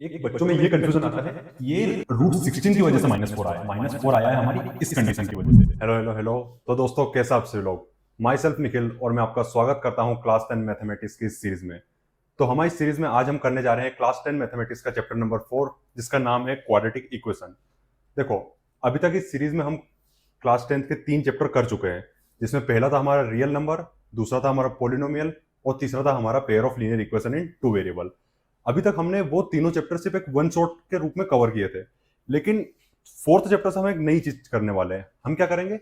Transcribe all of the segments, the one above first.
एक बच्चों में ये कंफ्यूजन आता है कि ये √16 की वजह से -4 आया, -4 आया है हमारी इस कंडीशन की वजह से। Hello hello hello. तो दोस्तों, कैसा आप सभी लोग। माई सेल्फ निखिल और मैं आपका स्वागत करता हूं क्लास 10 मैथमेटिक्स की इस सीरीज में। तो हमारी सीरीज में आज हम करने जा रहे हैं क्लास 10 मैथमेटिक्स का चैप्टर नंबर 4, जिसका नाम है क्वाड्रेटिक इक्वेशन। देखो, अभी तक इस सीरीज में हम क्लास 10 के 3 चैप्टर कर चुके हैं, जिसमें पहला था हमारा रियल नंबर, दूसरा था हमारा पोलिनोमियल और तीसरा था हमारा pair of linear equation in two variable. अभी तक हमने वो तीनों चैप्टर सिर्फ एक वन शॉट के रूप में कवर किए थे, लेकिन फोर्थ चैप्टर से हम एक नई चीज करने वाले हैं। हम क्या करेंगे,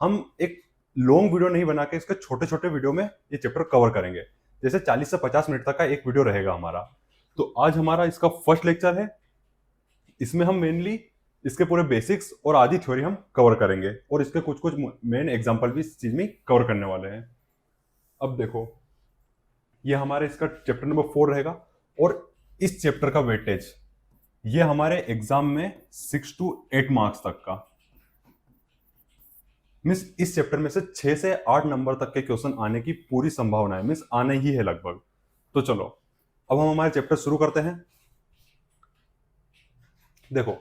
हम एक लॉन्ग वीडियो नहीं बना के इसके छोटे छोटे वीडियो में ये चैप्टर कवर करेंगे। जैसे 40 से 50 मिनट तक का एक वीडियो रहेगा हमारा। तो आज हमारा इसका फर्स्ट लेक्चर है। इसमें हम मेनली इसके पूरे बेसिक्स और आधी थ्योरी हम कवर करेंगे और इसके कुछ कुछ मेन एग्जांपल भी इस चीज में कवर करने वाले हैं। अब देखो, ये हमारे इसका चैप्टर नंबर 4 रहेगा और इस चैप्टर का वेटेज ये हमारे एग्जाम में 6 to 8 मार्क्स तक का, मीन्स इस चैप्टर में से 6 से 8 नंबर तक के क्वेश्चन आने की पूरी संभावना है, मीन्स आने ही है लगभग। तो चलो अब हम हमारे चैप्टर शुरू करते हैं। देखो,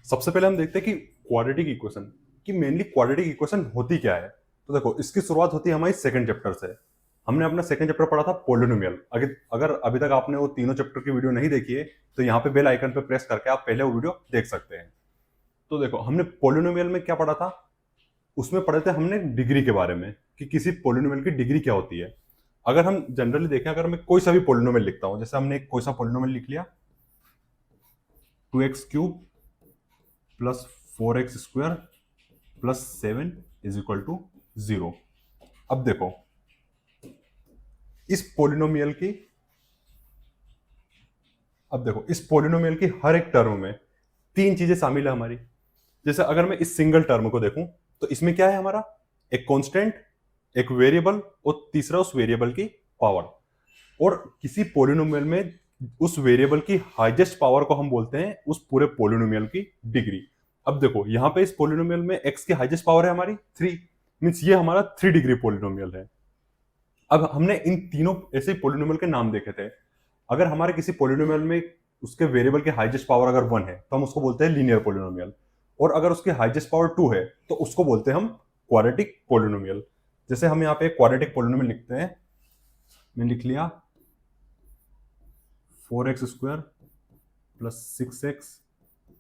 सबसे पहले हम देखते हैं कि क्वाड्रेटिक इक्वेशन की मेनली क्वाड्रेटिक इक्वेशन होती क्या है। तो देखो, इसकी शुरुआत होती है हमारी सेकंड चैप्टर से। हमने अपना सेकंड चैप्टर पढ़ा था पोलिनोमियल। अगर अभी तक आपने वो तीनों चैप्टर की वीडियो नहीं देखी है तो यहाँ पे बेल आइकन पे प्रेस करके आप पहले वो वीडियो देख सकते हैं। तो देखो, हमने पोलिनोमियल में क्या पढ़ा था, उसमें पढ़े थे हमने डिग्री के बारे में कि किसी पोलिनोमियल की डिग्री क्या होती है। अगर हम जनरली देखें, अगर मैं कोई सा भी पोलिनोमियल लिखता हूं, जैसे हमने कोई सा पोलिनोमियल लिख लिया 2x³ plus 4x² plus 7 is equal to 0। अब देखो, इस पोलिनोमियल की हर एक टर्म में 3 चीजें शामिल है हमारी। जैसे अगर मैं इस सिंगल टर्म को देखूं तो इसमें क्या है हमारा, एक कांस्टेंट, एक वेरिएबल और तीसरा उस वेरिएबल की पावर। और किसी पोलिनोमियल में उस वेरिएबल की हाईएस्ट पावर को हम बोलते हैं उस पूरे पोलिनोमियल की डिग्री। अब देखो, यहां पे इस पोलिनोमियल में x की हाईएस्ट पावर है हमारी 3, मींस ये हमारा 3 डिग्री पोलिनोमियल है। अब हमने इन तीनों ऐसे पोलिनोमियल के नाम देखे थे। अगर हमारे किसी पोलिनोमियल में उसके वेरिएबल की हाईएस्ट पावर अगर 1 है तो हम उसको बोलते हैं लीनियर पोलिनोमियल, और अगर उसकी हाईएस्ट पावर 2 है तो उसको बोलते हैं हम क्वाड्रेटिक पोलिनोमियल। जैसे हम यहाँ पे क्वाड्रेटिक पोलिनोमियल लिखते हैं, मैं लिख लिया 4x² plus 6x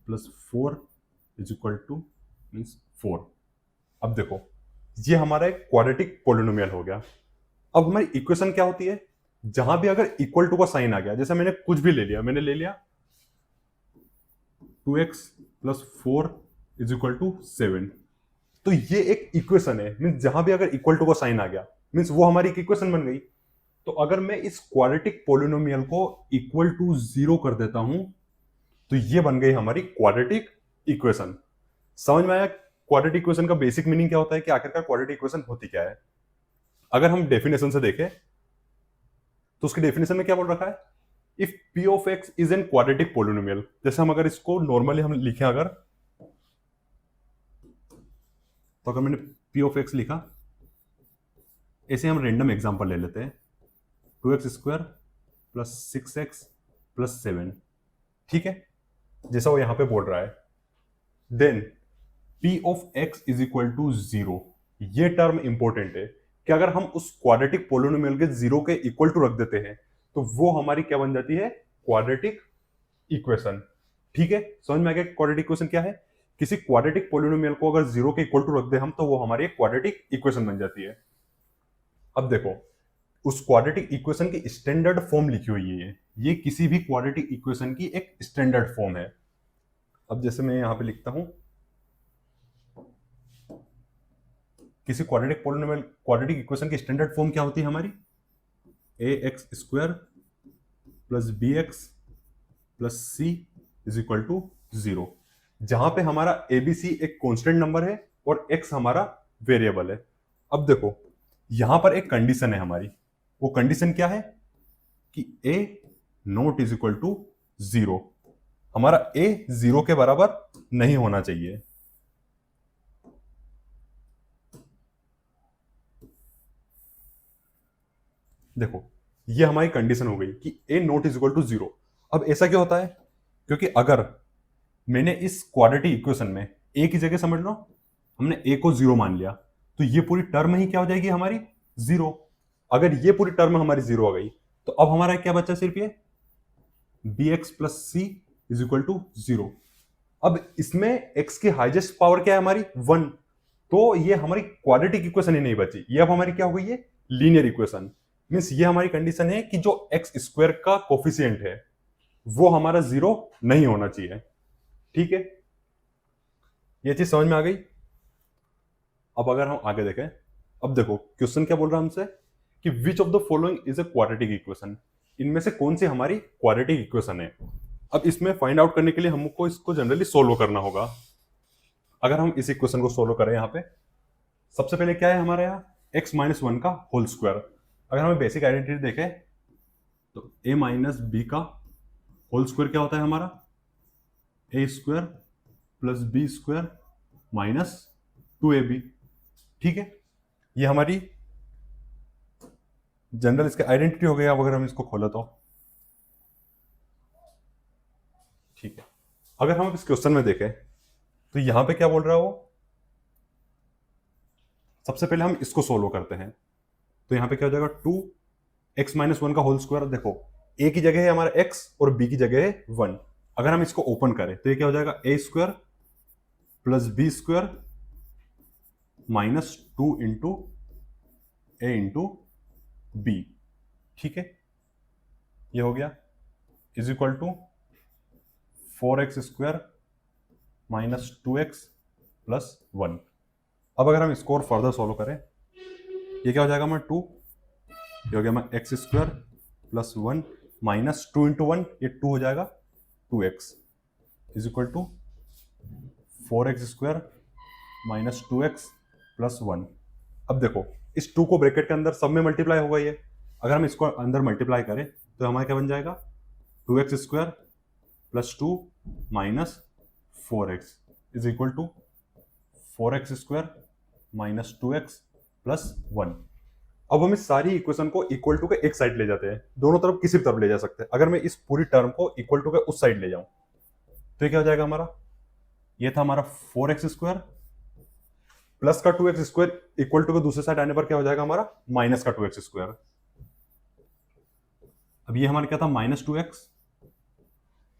plus 4 is equal two means 4। अब देखो, ये हमारा एक क्वाड्रेटिक पोलिनोमियल हो गया। अब हमारी इक्वेशन क्या होती है, जहां भी अगर इक्वल टू का साइन आ गया, जैसे मैंने कुछ भी ले लिया, मैंने ले लिया 2x plus 4 is equal to 7, तो ये एक इक्वेशन है। मीन्स जहां भी अगर इक्वल टू का साइन आ गया मीन्स वो हमारी एक इक्वेशन बन गई। तो अगर मैं इस क्वाड्रेटिक पोलिनोमियल को इक्वल टू 0 कर देता हूं तो ये बन गई हमारी क्वाड्रेटिक इक्वेशन। समझ में आया क्वाड्रेटिक इक्वेशन का बेसिक मीनिंग क्या होता है, कि आखिरकार क्वाड्रेटिक इक्वेशन होती क्या है। अगर हम डेफिनेशन से देखें तो उसके डेफिनेशन में क्या बोल रखा है, if p of x is an quadratic polynomial. जैसे हम अगर इसको नॉर्मली हम लिखें, अगर तो अगर मैंने p ऑफ x लिखा, ऐसे हम रेंडम एग्जांपल ले लेते हैं 2x² प्लस 6x प्लस 7, ठीक है, जैसा वो यहां पे बोल रहा है। Then p of x is equal to 0। ये टर्म इंपॉर्टेंट है कि अगर हम उस क्वाड्रेटिक पोलिनोमियल के 0 के इक्वल टू रख देते हैं तो वो हमारी क्या बन जाती है, क्वाड्रेटिक इक्वेशन। ठीक है, समझ में आ गया क्वाड्रेटिक इक्वेशन क्या है। किसी क्वाड्रेटिक पोलिनोमियल को अगर 0 के इक्वल टू रख दे हम तो वो हमारी क्वाड्रेटिक इक्वेशन बन जाती है। अब देखो, उस क्वाड्रेटिक इक्वेशन की स्टैंडर्ड फॉर्म लिखी हुई है, ये किसी भी क्वाड्रेटिक इक्वेशन की एक स्टैंडर्ड फॉर्म है। अब जैसे मैं यहां पे लिखता हूं, किसी क्वाड्रेटिक पोलिनोमियल क्वाड्रेटिक इक्वेशन की स्टैंडर्ड फॉर्म क्या होती है हमारी, ax² plus bx plus c is equal to 0, जहां पे हमारा abc एक कांस्टेंट नंबर है और x हमारा वेरिएबल है। अब देखो, यहां पर एक कंडीशन है हमारी, वो कंडीशन क्या है कि a not is equal to 0। हमारा a 0 के बराबर नहीं होना चाहिए। देखो, ये हमारी कंडीशन हो गई कि a not is equal to 0। अब ऐसा क्या होता है क्योंकि अगर मैंने इस क्वाड्रेटिक इक्वेशन में ए की जगह समझ लो हमने ए को 0 मान लिया, तो ये पूरी टर्म ही क्या हो जाएगी हमारी 0। अगर ये पूरी टर्म हमारी 0 आ गई तो अब हमारा क्या बचा सिर्फ ये b x plus c is equal to 0। अब इसमें x की हाईएस्ट पावर क्या है हमारी 1, तो ये हमारी क्वाड्रेटिक इक्वेशन ही नहीं बची, ये अब हमारी क्या हो गई है लीनियर इक्वेशन। मींस ये हमारी कंडीशन है कि जो एक्स स्क्वायर का कोफिशिएंट है वो हमारा 0 नहीं होना चाहिए। ठीक है, ये चीज समझ में आ गई। अब अगर हम आगे देखें, अब देखो क्वेश्चन क्या बोल रहा है हमसे कि which of the following is a quadratic equation, इनमें से कौन सी हमारी क्वाड्रेटिक इक्वेशन है। अब इसमें फाइंड आउट करने के लिए हमको इसको जनरली सोल्व करना होगा। अगर हम इस इक्वेशन को सोल्व करें, यहाँ पे सबसे पहले क्या है हमारे यहाँ x माइनस 1 का होल स्क्वायर। अगर हमें बेसिक आइडेंटिटी देखें तो a माइनस बी का होल स्क्वायर क्या होता है हमारा a square plus B square minus 2ab। ठीक है, ये हमारी जनरल इसके आइडेंटिटी हो गई। अब अगर हम इसको खोले तो ठीक है, अगर हम इस क्वेश्चन में देखें तो यहां पे क्या बोल रहा है वो, सबसे पहले हम इसको सोल्व करते हैं। तो यहां पे क्या हो जाएगा 2x माइनस 1 का होल स्क्वायर। देखो a की जगह है हमारा x और b की जगह है 1। अगर हम इसको ओपन करें तो ये क्या हो जाएगा a square plus B square minus 2 into a into b. ठीक है, ये हो गया is equal to 4x square minus 2x plus 1। अब अगर हम इसको और फर्दर सोल्व करें, ये क्या हो जाएगा हमारा 2, ये हो गया हमारा x square plus 1 minus 2 into 1, ये 2 हो जाएगा 2x is equal to 4x square minus 2x plus 1। अब देखो इस 2 को ब्रैकेट के अंदर सब में मल्टीप्लाई होगा ये, अगर हम इसको अंदर मल्टीप्लाई करें तो हमारा क्या बन जाएगा 2x square plus 2 minus 4x is equal to 4x square minus 2x plus 1। अब हम इस सारी इक्वेशन को इक्वल टू के एक साइड ले जाते हैं, दोनों तरफ किसी तरफ ले जा सकते हैं। अगर मैं इस पूरी टर्म को इक्वल टू के उस साइड ले जाऊं तो ये क्या हो जाएगा हमारा, ये था हमारा 4x स्क्वायर प्लस का 2x स्क्वायर इक्वल टू के दूसरे साइड आने पर क्या हो जाएगा हमारा माइनस का 2x स्क्वायर। अब ये हमारा क्या था माइनस 2x,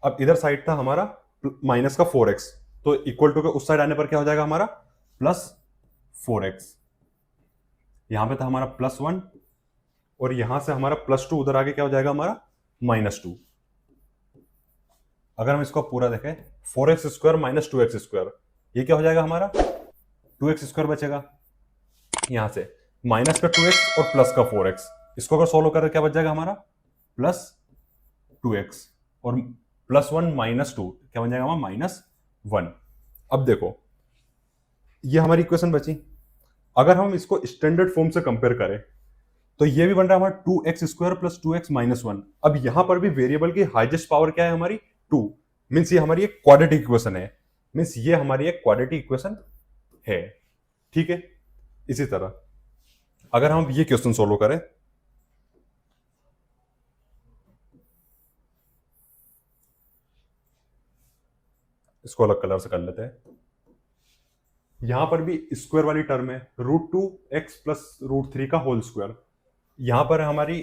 अब इधर साइड था हमारा माइनस का 4x, तो इक्वल टू के उस साइड आने पर क्या हो जाएगा हमारा प्लस 4x। यहां पे था हमारा प्लस 1 और यहां से हमारा प्लस 2 उधर आगे क्या हो जाएगा हमारा माइनस 2। अगर हम इसको पूरा देखें 4x square minus 2x square, ये क्या हो जाएगा हमारा 2x स्क्वायर बचेगा, यहां से माइनस का 2x और प्लस का 4x, इसको अगर सोल्व करें क्या बच जाएगा हमारा प्लस 2x और प्लस 1 माइनस 2 क्या बन जाएगा हमारा माइनस 1। अब देखो ये हमारी इक्वेशन बची। अगर हम इसको स्टैंडर्ड फॉर्म से कंपेयर करें तो ये भी बन रहा है हमारा 2x square plus 2x minus 1। अब यहां पर भी वेरिएबल की हाईएस्ट पावर क्या है हमारी 2, मीन्स ये हमारी एक क्वाड्रेटिक इक्वेशन है, मीन्स ये हमारी एक क्वाड्रेटिक इक्वेशन है। ठीक है, इसी तरह अगर हम ये क्वेश्चन सोल्व करें, इसको अलग कलर से कर लेते हैं। यहां पर भी स्क्वायर वाली टर्म है √2x प्लस √3 का होल स्क्वायर। यहां पर हमारी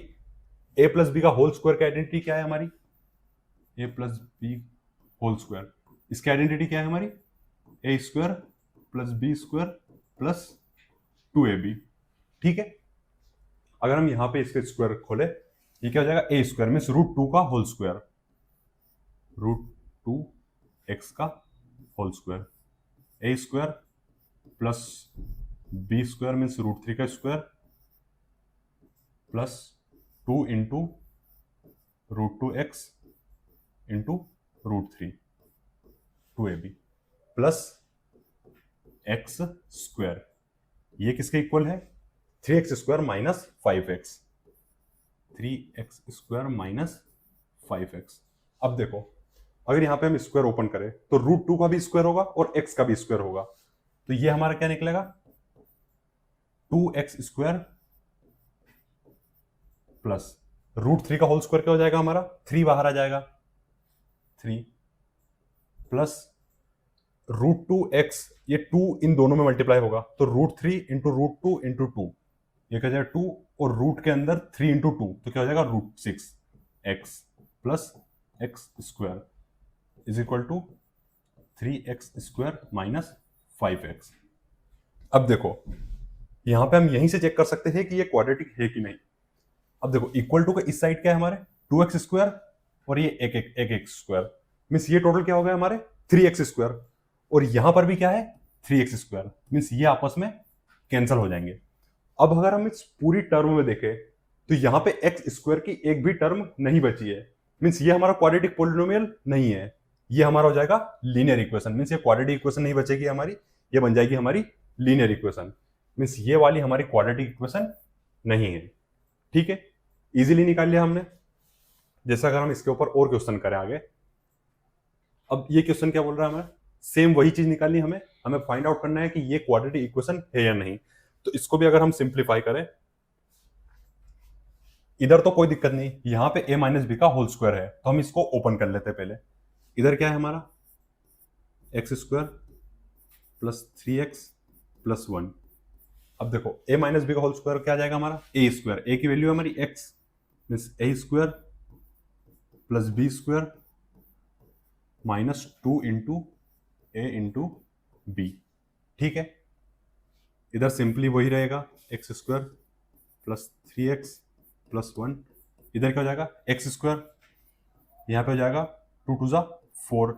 a प्लस बी का होल स्क्वायर की आइडेंटिटी क्या है हमारी a plus b whole square, इसकी आइडेंटिटी क्या है हमारी a square plus B square plus 2ab। ठीक है, अगर हम यहां पे इसके स्क्वायर खोले ये क्या हो जाएगा a स्क्वायर मीन्स √2 का होल स्क्वायर, √2x का whole square, a square plus B square means √3 का square plus 2 into √2x into √3 2ab plus x square, ये किसके इक्वल है 3x square minus 5x, 3x square minus 5x। अब देखो अगर यहां पे हम स्क्वायर ओपन करें तो √2 का भी स्क्वायर होगा और x का भी स्क्वायर होगा, तो ये हमारा क्या निकलेगा 2x स्क्वायर प्लस √3 का होल स्क्वायर क्या हो जाएगा हमारा 3 बाहर आ जाएगा 3 प्लस √2x, ये 2 इन दोनों में मल्टीप्लाई होगा तो √3 इंटू √2 इंटू 2, ये क्या हो जाएगा 2, और रूट के अंदर 3 इंटू 2 तो क्या हो जाएगा √6x plus x square is equal to 3x square minus 5x। अब देखो यहां पे हम यहीं से चेक कर सकते हैं कि ये क्वाड्रेटिक है कि नहीं। अब देखो इक्वल टू का इस साइड क्या है हमारे 2x स्क्वायर, और ये एक एक्स स्क्वायर, मीन्स ये टोटल क्या हो गया हमारे 3x स्क्वायर, और यहां पर भी क्या है 3x स्क्वायर, मीन्स ये आपस में कैंसिल हो जाएंगे। अब अगर हम इस पूरी टर्म में देखें तो यहां पे एक्स स्क्वायर की एक भी टर्म नहीं बची है, मीन्स ये हमारा क्वाड्रेटिक पॉलिनोमियल नहीं है, ये हमारा हो जाएगा लीनियर इक्वेशन, मीन्स ये क्वाड्रेटिक इक्वेशन नहीं बचेगी हमारी, ये बन जाएगी हमारी लीनियर इक्वेशन, मीन्स ये वाली हमारी क्वाड्रेटिक इक्वेशन नहीं है। ठीक है, इजीली निकाल लिया हमने। जैसा अगर हम इसके ऊपर और क्वेश्चन करें आगे, अब ये क्वेश्चन क्या बोल रहा है हमें, सेम वही चीज निकालनी है, हमें फाइंड आउट करना है कि ये क्वाड्रेटिक इक्वेशन है या नहीं। तो इसको भी अगर हम सिंप्लीफाई करें, इधर तो कोई दिक्कत नहीं, यहां पे a माइनस बी का होल स्क्वायर है तो हम इसको ओपन कर लेते हैं पहले। इधर क्या है हमारा x square plus 3x plus 1। अब देखो a माइनस बी का होल स्क्वायर क्या आ जाएगा हमारा a स्क्वायर, a की वैल्यू है हमारी x, means a square plus B square minus 2 into a into b. ठीक है, इधर सिंपली वही रहेगा x square plus 3x plus 1, इधर क्या हो जाएगा एक्स स्क्वायर, यहाँ पे हो जाएगा 2 2 4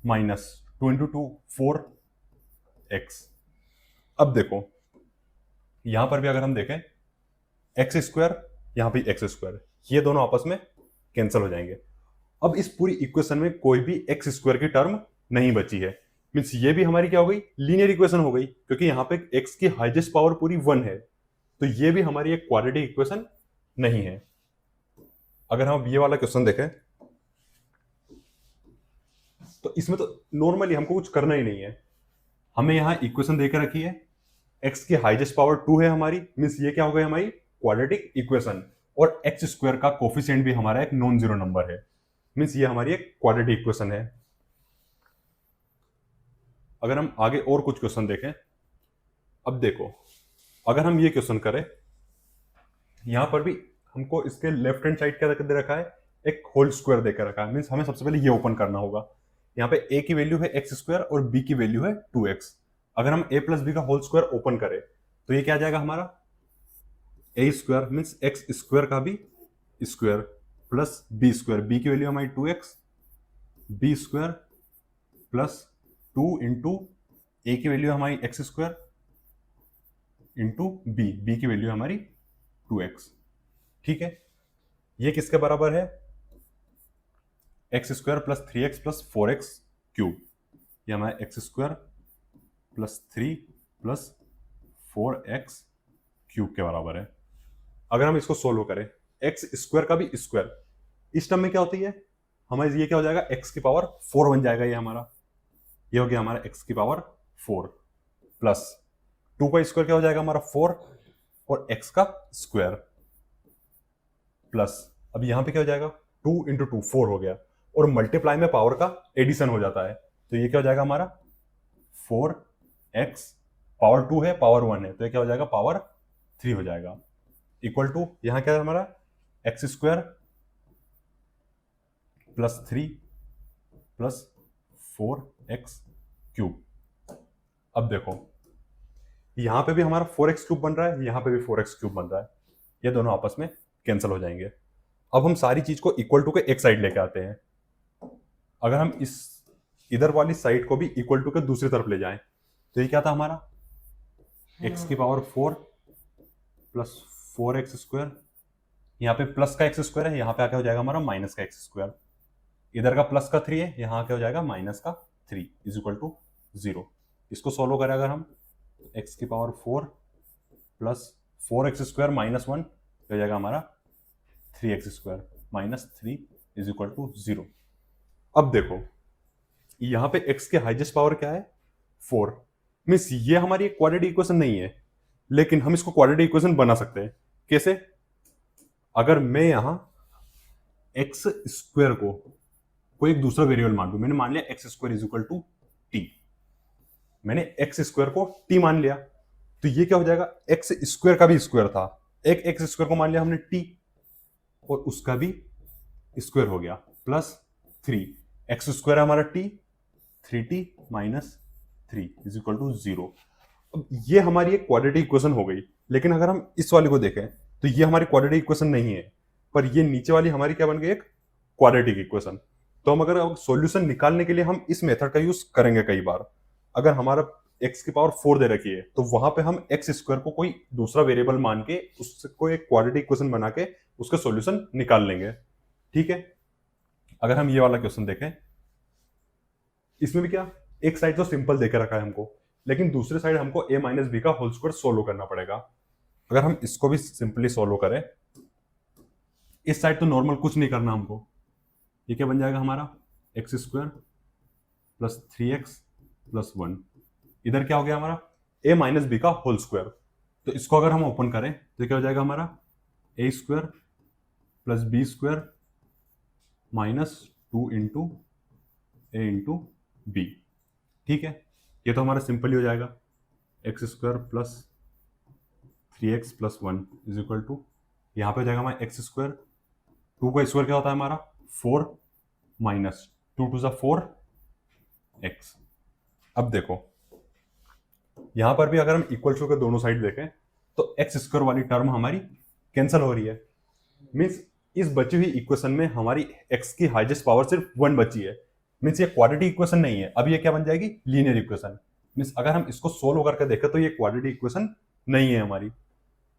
माइनस 2 इंटू 2 4x। अब देखो यहां पर भी अगर हम देखें एक्स स्क्वायर, यहां पे एक्स स्क्वायर, ये दोनों आपस में कैंसिल हो जाएंगे। अब इस पूरी इक्वेशन में कोई भी एक्स स्क्वायर की टर्म नहीं बची है, मीन्स ये भी हमारी क्या हो गई लीनियर इक्वेशन हो गई, क्योंकि यहां पे x की हाईएस्ट पावर पूरी 1 है, तो ये भी हमारी एक क्वाड्रेटिक इक्वेशन नहीं है। अगर हम ये वाला क्वेश्चन देखें तो इसमें तो नॉर्मली हमको कुछ करना ही नहीं है, हमें यहां इक्वेशन देकर रखी है, x की हाईएस्ट पावर 2 है हमारी, मीन्स ये क्या हो गई हमारी क्वाड्रेटिक इक्वेशन, और एक्स स्क्वायर का कोफिशिएंट भी हमारा एक नॉन जीरो नंबर है, मीन्स ये हमारी एक क्वाड्रेटिक इक्वेशन है। अगर हम आगे और कुछ क्वेश्चन देखें, अब देखो अगर हम ये क्वेश्चन करें, यहां पर भी हमको इसके लेफ्ट हैंड साइड क्या दे रखा है एक होल स्क्वायर देकर रखा है, मीन्स हमें सबसे पहले ये ओपन करना होगा। यहाँ पे a की वैल्यू है एक्स स्क्वायर और b की वैल्यू है 2x। अगर हम a प्लस बी का होल स्क्वायर ओपन करें तो ये क्या आ जाएगा हमारा a square, means x square का भी square plus b square, b की वैल्यू हमारी 2x, b square plus 2 into A की वैल्यू हमारी एक्स स्क्वायर इंटू बी की वैल्यू हमारी 2x। ठीक है, ये किसके बराबर है x square plus 3x plus 4x cube, ये हमारा x square plus 3 plus 4x cube के बराबर है। अगर हम इसको सोल्व करें एक्स स्क्वायर का भी स्क्वायर, इस टर्म में क्या होती है हमारे, ये क्या हो जाएगा x की पावर 4 बन जाएगा, ये हमारा ये हो गया हमारा x की पावर 4 प्लस 2 का स्क्वायर क्या हो जाएगा हमारा 4 और x का स्क्वायर प्लस, अब यहां पे क्या हो जाएगा 2 इंटू 2 4 हो गया, और मल्टीप्लाई में पावर का एडिशन हो जाता है, तो ये क्या हो जाएगा हमारा 4x, पावर 2 है पावर 1 है, तो ये क्या हो जाएगा पावर 3 हो जाएगा, इक्वल टू यहां क्या है हमारा x square plus 3 plus 4x cube. अब देखो यहां पे भी हमारा 4x क्यूब बन रहा है, यहां पे भी 4x क्यूब बन रहा है, ये दोनों आपस में कैंसिल हो जाएंगे। अब हम सारी चीज को इक्वल टू के एक साइड लेके आते हैं, अगर हम इस इधर वाली साइड को भी इक्वल टू के दूसरी तरफ ले जाएं तो ये क्या था हमारा x की पावर 4 प्लस 4x स्क्वायर, यहाँ पे प्लस का एक्स स्क्वायर है, यहाँ पे आके हो जाएगा हमारा माइनस का एक्स स्क्वायर, इधर का प्लस का 3 है, यहाँ क्या हो जाएगा माइनस का 3 इज इक्वल टू 0। इसको सोल्व करें अगर हम x की power 4 plus 4x square minus 1 हो जाएगा हमारा 3x square minus 3 is equal to 0। अब देखो यहाँ पे x के हाईएस्ट पावर क्या है 4, मीन्स ये हमारी एक क्वाड्रेटिक इक्वेशन नहीं है, लेकिन हम इसको क्वाड्रेटिक इक्वेशन बना सकते हैं। कैसे, अगर मैं यहां x स्क्वायर को कोई एक दूसरा वेरिएबल मान लूं, मैंने मान लिया x square is equal to t, मैंने एक्स स्क्वायर को टी मान लिया, तो ये क्या हो जाएगा, एक्स स्क्वायर का भी स्क्वायर था, एक एक्स स्क्वायर को मान लिया हमने टी और उसका भी स्क्वायर हो गया, प्लस 3 एक्स स्क्वायर हमारा t, 3t minus 3 is equal to 0। अब ये हमारी एक क्वाड्रेटिक इक्वेशन हो गई, लेकिन अगर हम इस वाले को देखें तो ये हमारी क्वाड्रेटिक इक्वेशन नहीं है, पर ये नीचे वाली हमारी क्या बन गई, एक क्वाड्रेटिक इक्वेशन। तो हम अगर सॉल्यूशन निकालने के लिए हम इस मेथड का यूज करेंगे कई बार। अगर हमारा x की पावर 4 दे रखी है तो वहां पे हम एक्स स्क्वायर को कोई दूसरा वेरिएबल मान के उसको एक क्वाड्रेटिक इक्वेशन बना के उसका सॉल्यूशन निकाल लेंगे, ठीक है। अगर हम ये वाला क्वेश्चन देखें, इसमें भी क्या, एक साइड तो सिंपल देके रखा है हमको, लेकिन दूसरी साइड हमको a माइनस बी का होल स्क्वायर सोल्व करना पड़ेगा। अगर हम इसको भी सिंपली सोल्व करें, इस साइड तो नॉर्मल कुछ नहीं करना हमको, ये क्या बन जाएगा हमारा x square plus 3x plus 1, इधर क्या हो गया हमारा a माइनस बी का होल स्क्वायर। तो इसको अगर हम ओपन करें तो क्या हो जाएगा हमारा a square plus B square minus 2 into a into b, ठीक है। ये तो हमारा सिंपल ही हो जाएगा, x square plus 3x plus 1 is equal to, यहाँ पे हो जाएगा हमारा एक्स स्क्वायर, 2 का स्क्वायर क्या होता है हमारा 4 माइनस 2 टू 4 x। अब देखो यहां पर भी अगर हम इक्वल टू के दोनों साइड देखें तो एक्स स्क्वायर वाली टर्म हमारी कैंसिल हो रही है, मीन्स इस बची हुई इक्वेशन में हमारी x की हाईएस्ट पावर सिर्फ 1 बची है, मीन्स ये क्वाड्रेटिक इक्वेशन नहीं है। अब ये क्या बन जाएगी, लीनियर इक्वेशन। मीन्स अगर हम इसको सोल्व करके देखें तो ये क्वाड्रेटिक इक्वेशन नहीं है हमारी।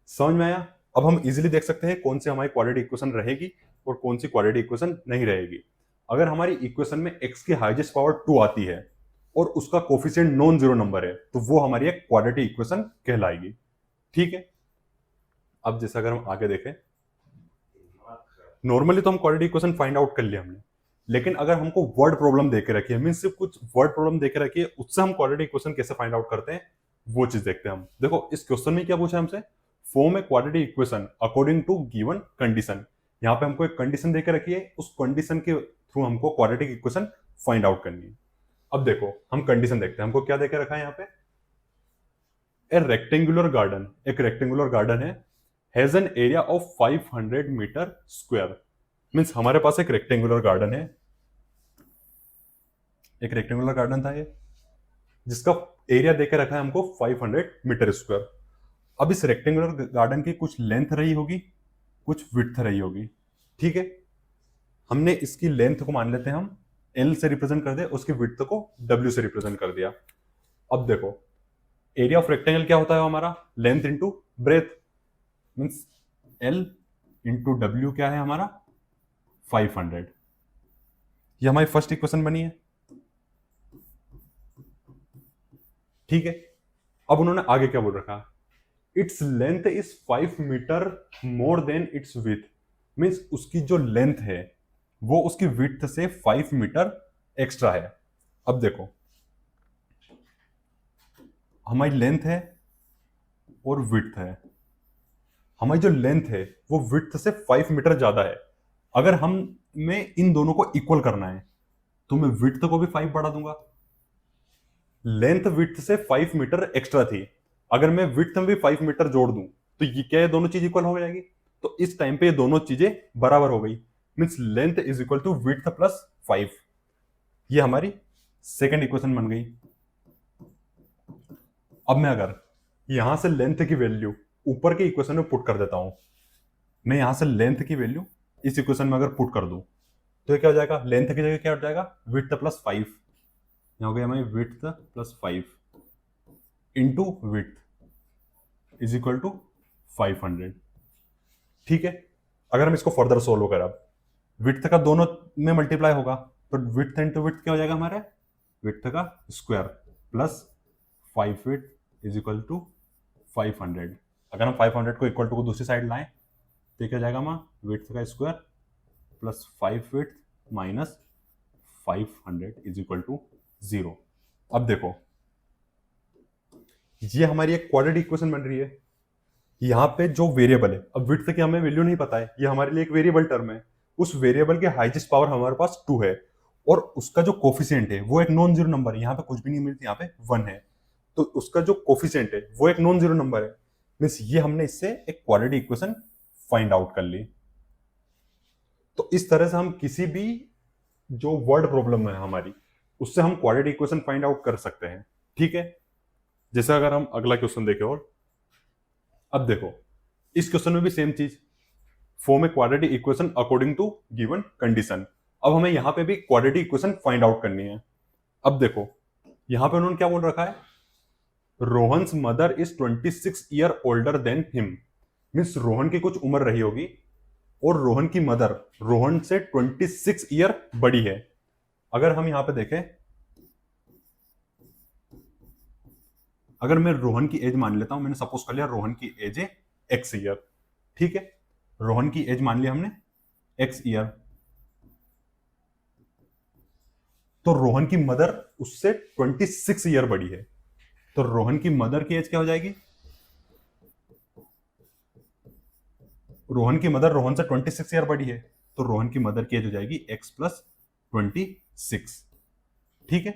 समझ में आया? अब हम इजीली देख सकते हैं कौन सी हमारी क्वाड्रेटिक इक्वेशन रहेगी और कौन सी क्वाड्रेटिक इक्वेशन नहीं रहेगी। अगर हमारी इक्वेशन में x की हाईएस्ट पावर 2 आती है और उसका कोफिशिएंट नॉन जीरो नंबर है तो वो हमारी एक क्वाड्रेटिक इक्वेशन कहलाएगी, ठीक है। अब जैसे अगर हम आगे देखें, नॉर्मली तो हम क्वाड्रेटिक इक्वेशन फाइंड आउट कर लिया हमने, लेकिन अगर हमको वर्ड प्रॉब्लम देके रखी है, मींस सिर्फ कुछ वर्ड प्रॉब्लम देके रखी है, उससे हम क्वाड्रेटिक इक्वेशन कैसे फाइंड आउट करते हैं वो चीज देखते हैं हम। देखो इस क्वेश्चन में क्या पूछा है हमसे, form a quadratic equation according to given condition. यहाँ पे हमको एक कंडीशन देके रखी है, उस कंडीशन के थ्रू हमको क्वाड्रेटिक इक्वेशन फाइंड आउट करनी है। अब देखो हम कंडीशन देखते हैं, हमको क्या देके रखा है यहाँ पे, ए रेक्टेंगुलर गार्डन, एक रेक्टेंगुलर गार्डन है, has an area of 500 metre square. Means हमारे पास एक रेक्टेंगुलर गार्डन है, एक रेक्टेंगुलर गार्डन था ये, जिसका एरिया देके रखा है हमको 500 मीटर स्क्वायर। अब इस रेक्टेंगुलर गार्डन की कुछ लेंथ रही होगी, कुछ विड्थ रही होगी, ठीक है। हमने इसकी लेंथ को मान लेते हैं हम L से रिप्रेजेंट कर दिया, उसकी विड्थ को W से रिप्रेजेंट कर दिया। अब देखो एरिया ऑफ रेक्टेंगल क्या होता है हमारा, length into breadth, means L into W क्या है हमारा 500। ये हमारी फर्स्ट इक्वेशन बनी है, ठीक है। अब उन्होंने आगे क्या बोल रखा, its length is 5 metre more than its width, means उसकी जो लेंथ है वो उसकी विड्थ से 5 मीटर एक्स्ट्रा है। अब देखो हमारी लेंथ है और विड्थ है, हमारी जो लेंथ है वो विड्थ से 5 मीटर ज्यादा है। अगर हमें इन दोनों को इक्वल करना है तो मैं विड्थ को भी 5 बढ़ा दूंगा, लेंथ विड्थ से 5 मीटर एक्स्ट्रा थी, अगर मैं विड्थ में भी 5 मीटर जोड़ दूं तो ये क्या, ये दोनों चीज इक्वल हो जाएगी। तो इस टाइम पे ये दोनों चीजें बराबर हो गई, means length is equal to width plus 5। ये हमारी सेकंड इक्वेशन बन गई। अब मैं अगर यहां से लेंथ की वैल्यू ऊपर के इक्वेशन में पुट कर देता हूं, मैं यहां से लेंथ की वैल्यू इस इक्वेशन में अगर पुट कर दूं तो ये क्या हो जाएगा, लेंथ की जगह क्या हो जाएगा विड्थ प्लस 5, यहां हो गया हमारी width plus 5 into width is equal to 500, ठीक है। अगर हम इसको फर्दर सोल्व करें, अब विड्थ का दोनों में मल्टीप्लाई होगा तो विड्थ इंटू विड्थ क्या हो जाएगा हमारे, विड्थ का square plus 5 width is equal to 500। अगर हम 500 को इक्वल टू को दूसरी साइड लाएं तो क्या हो जाएगा हमारा विड्थ का square plus 5 width minus 500 is equal to 0। अब देखो ये हमारी एक क्वाड्रेटिक इक्वेशन बन रही है, यहां पे जो वेरिएबल है, अब विड्थ की हमें वैल्यू नहीं पता है, ये हमारे लिए एक वेरिएबल टर्म है, उस वेरिएबल के हाईएस्ट पावर हमारे पास 2 है और उसका जो कोफिशिएंट है वो एक नॉन जीरो नंबर है, यहाँ पे कुछ भी नहीं मिलती, यहाँ पे 1 है, तो उसका जो कोफिशिएंट है वो एक नॉन जीरो नंबर है। मीन्स ये हमने इससे एक क्वाड्रेटिक इक्वेशन फाइंड आउट कर ली। तो इस तरह से हम किसी भी जो वर्ड प्रॉब्लम है हमारी, उससे हम क्वाड्रेटिक इक्वेशन फाइंड आउट कर सकते हैं। ठीक है, जैसे अगर हम अगला क्वेश्चन देखें, और अब देखो इस क्वेश्चन में भी सेम चीज, form a quadratic equation according to given condition. अब हमें यहां पे भी क्वाड्रेटिक इक्वेशन फाइंड आउट करनी है। अब देखो यहां पे उन्होंने क्या बोल रखा है, Rohan's mother is 26 year older than him. Means Rohan की कुछ उम्र रही होगी और रोहन की मदर रोहन से 26 ईयर बड़ी है। अगर हम यहां पे देखें, अगर मैं रोहन की एज मान लेता हूं, मैंने सपोज कर लिया रोहन की एज है एक्स ईयर। ठीक है, रोहन की एज मान लिया हमने एक्स ईयर, तो रोहन की मदर उससे 26 ईयर बड़ी है, तो रोहन की मदर की एज क्या हो जाएगी, रोहन की मदर रोहन से 26 ईयर बड़ी है, तो रोहन की मदर की एज हो जाएगी x प्लस 26। ठीक है,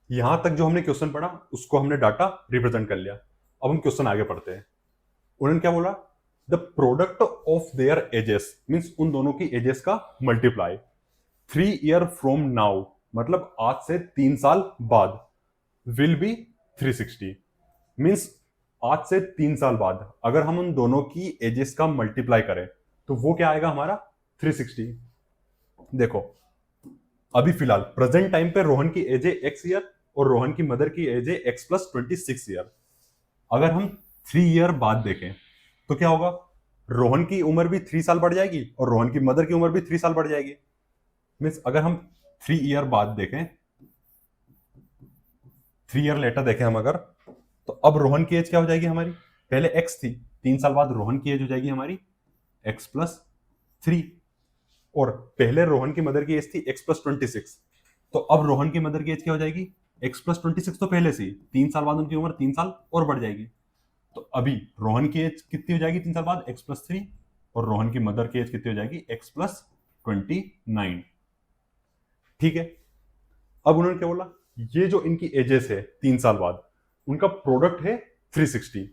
यहां तक जो हमने क्वेश्चन पढ़ा उसको हमने डाटा रिप्रेजेंट कर लिया। अब हम क्वेश्चन आगे पढ़ते हैं। उन्होंने क्या बोला, the product of their edges, means उन दोनों की एजेस का मल्टीप्लाई 3 ईयर फ्रॉम नाउ, मतलब आज से 3 साल बाद, विल बी 360। मींस आज से 3 साल बाद अगर हम उन दोनों की एजेस का मल्टीप्लाई करें तो वो क्या आएगा हमारा 360। देखो अभी फिलहाल प्रेजेंट टाइम पे रोहन की एज है एक्स ईयर और रोहन की मदर की एज है एक्स प्लस 26 ईयर। अगर हम 3 ईयर बाद देखें तो क्या होगा, रोहन की उम्र भी 3 साल बढ़ जाएगी और रोहन की मदर की उम्र भी 3 साल बढ़ जाएगी। मीन्स अगर हम 3 ईयर बाद देखें, 3 ईयर लेटर देखें हम अगर, तो अब रोहन की एज क्या हो जाएगी हमारी, पहले एक्स थी, 3 साल बाद रोहन की एज हो जाएगी हमारी एक्स प्लस 3, और पहले रोहन की मदर की एज थी एक्स प्लस 26, तो अब रोहन की मदर की एज क्या हो जाएगी एक्स प्लस 26, तो पहले से 3 साल बाद उनकी उम्र 3 साल और बढ़ जाएगी। तो अभी रोहन की एज कितनी हो जाएगी 3 साल बाद, एक्स प्लस 3, और रोहन की मदर की एज कितनी हो जाएगी एक्स प्लस 29। ठीक है, अब उन्होंने क्या बोला, ये जो इनकी एजेस है 3 साल बाद, उनका प्रोडक्ट है 360।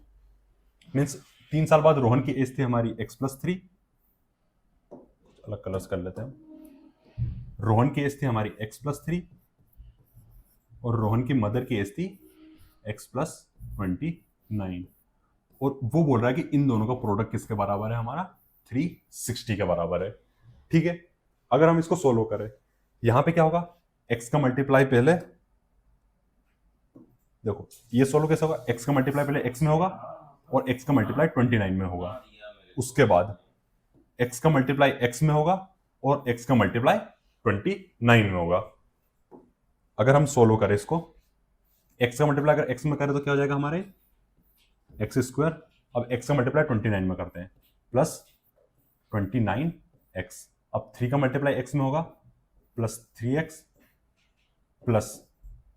मीन्स 3 साल बाद रोहन की एज थी हमारी एक्स प्लस 3, अलग कलर्स कर लेते हैं, रोहन की एज थी हमारी एक्स प्लस 3 और रोहन की मदर की एज थी एक्स प्लस 29, और वो बोल रहा है कि इन दोनों का प्रोडक्ट किसके बराबर है, हमारा 360 के बराबर है। ठीक है, अगर हम इसको सोल्व करें, यहां पे क्या होगा, x का मल्टीप्लाई पहले, देखो ये सोल्व कैसे होगा, x का मल्टीप्लाई पहले x में होगा और x का मल्टीप्लाई 29 में होगा, उसके बाद x का मल्टीप्लाई x में होगा और x का मल्टीप्लाई 29 में होगा। अगर हम सोल्व करें इसको, x का मल्टीप्लाई अगर x में करें तो क्या हो जाएगा हमारे एक्स स्क्वायर, अब x का मल्टीप्लाई 29 में करते हैं प्लस 29x, अब 3 का मल्टीप्लाई x में होगा प्लस 3x प्लस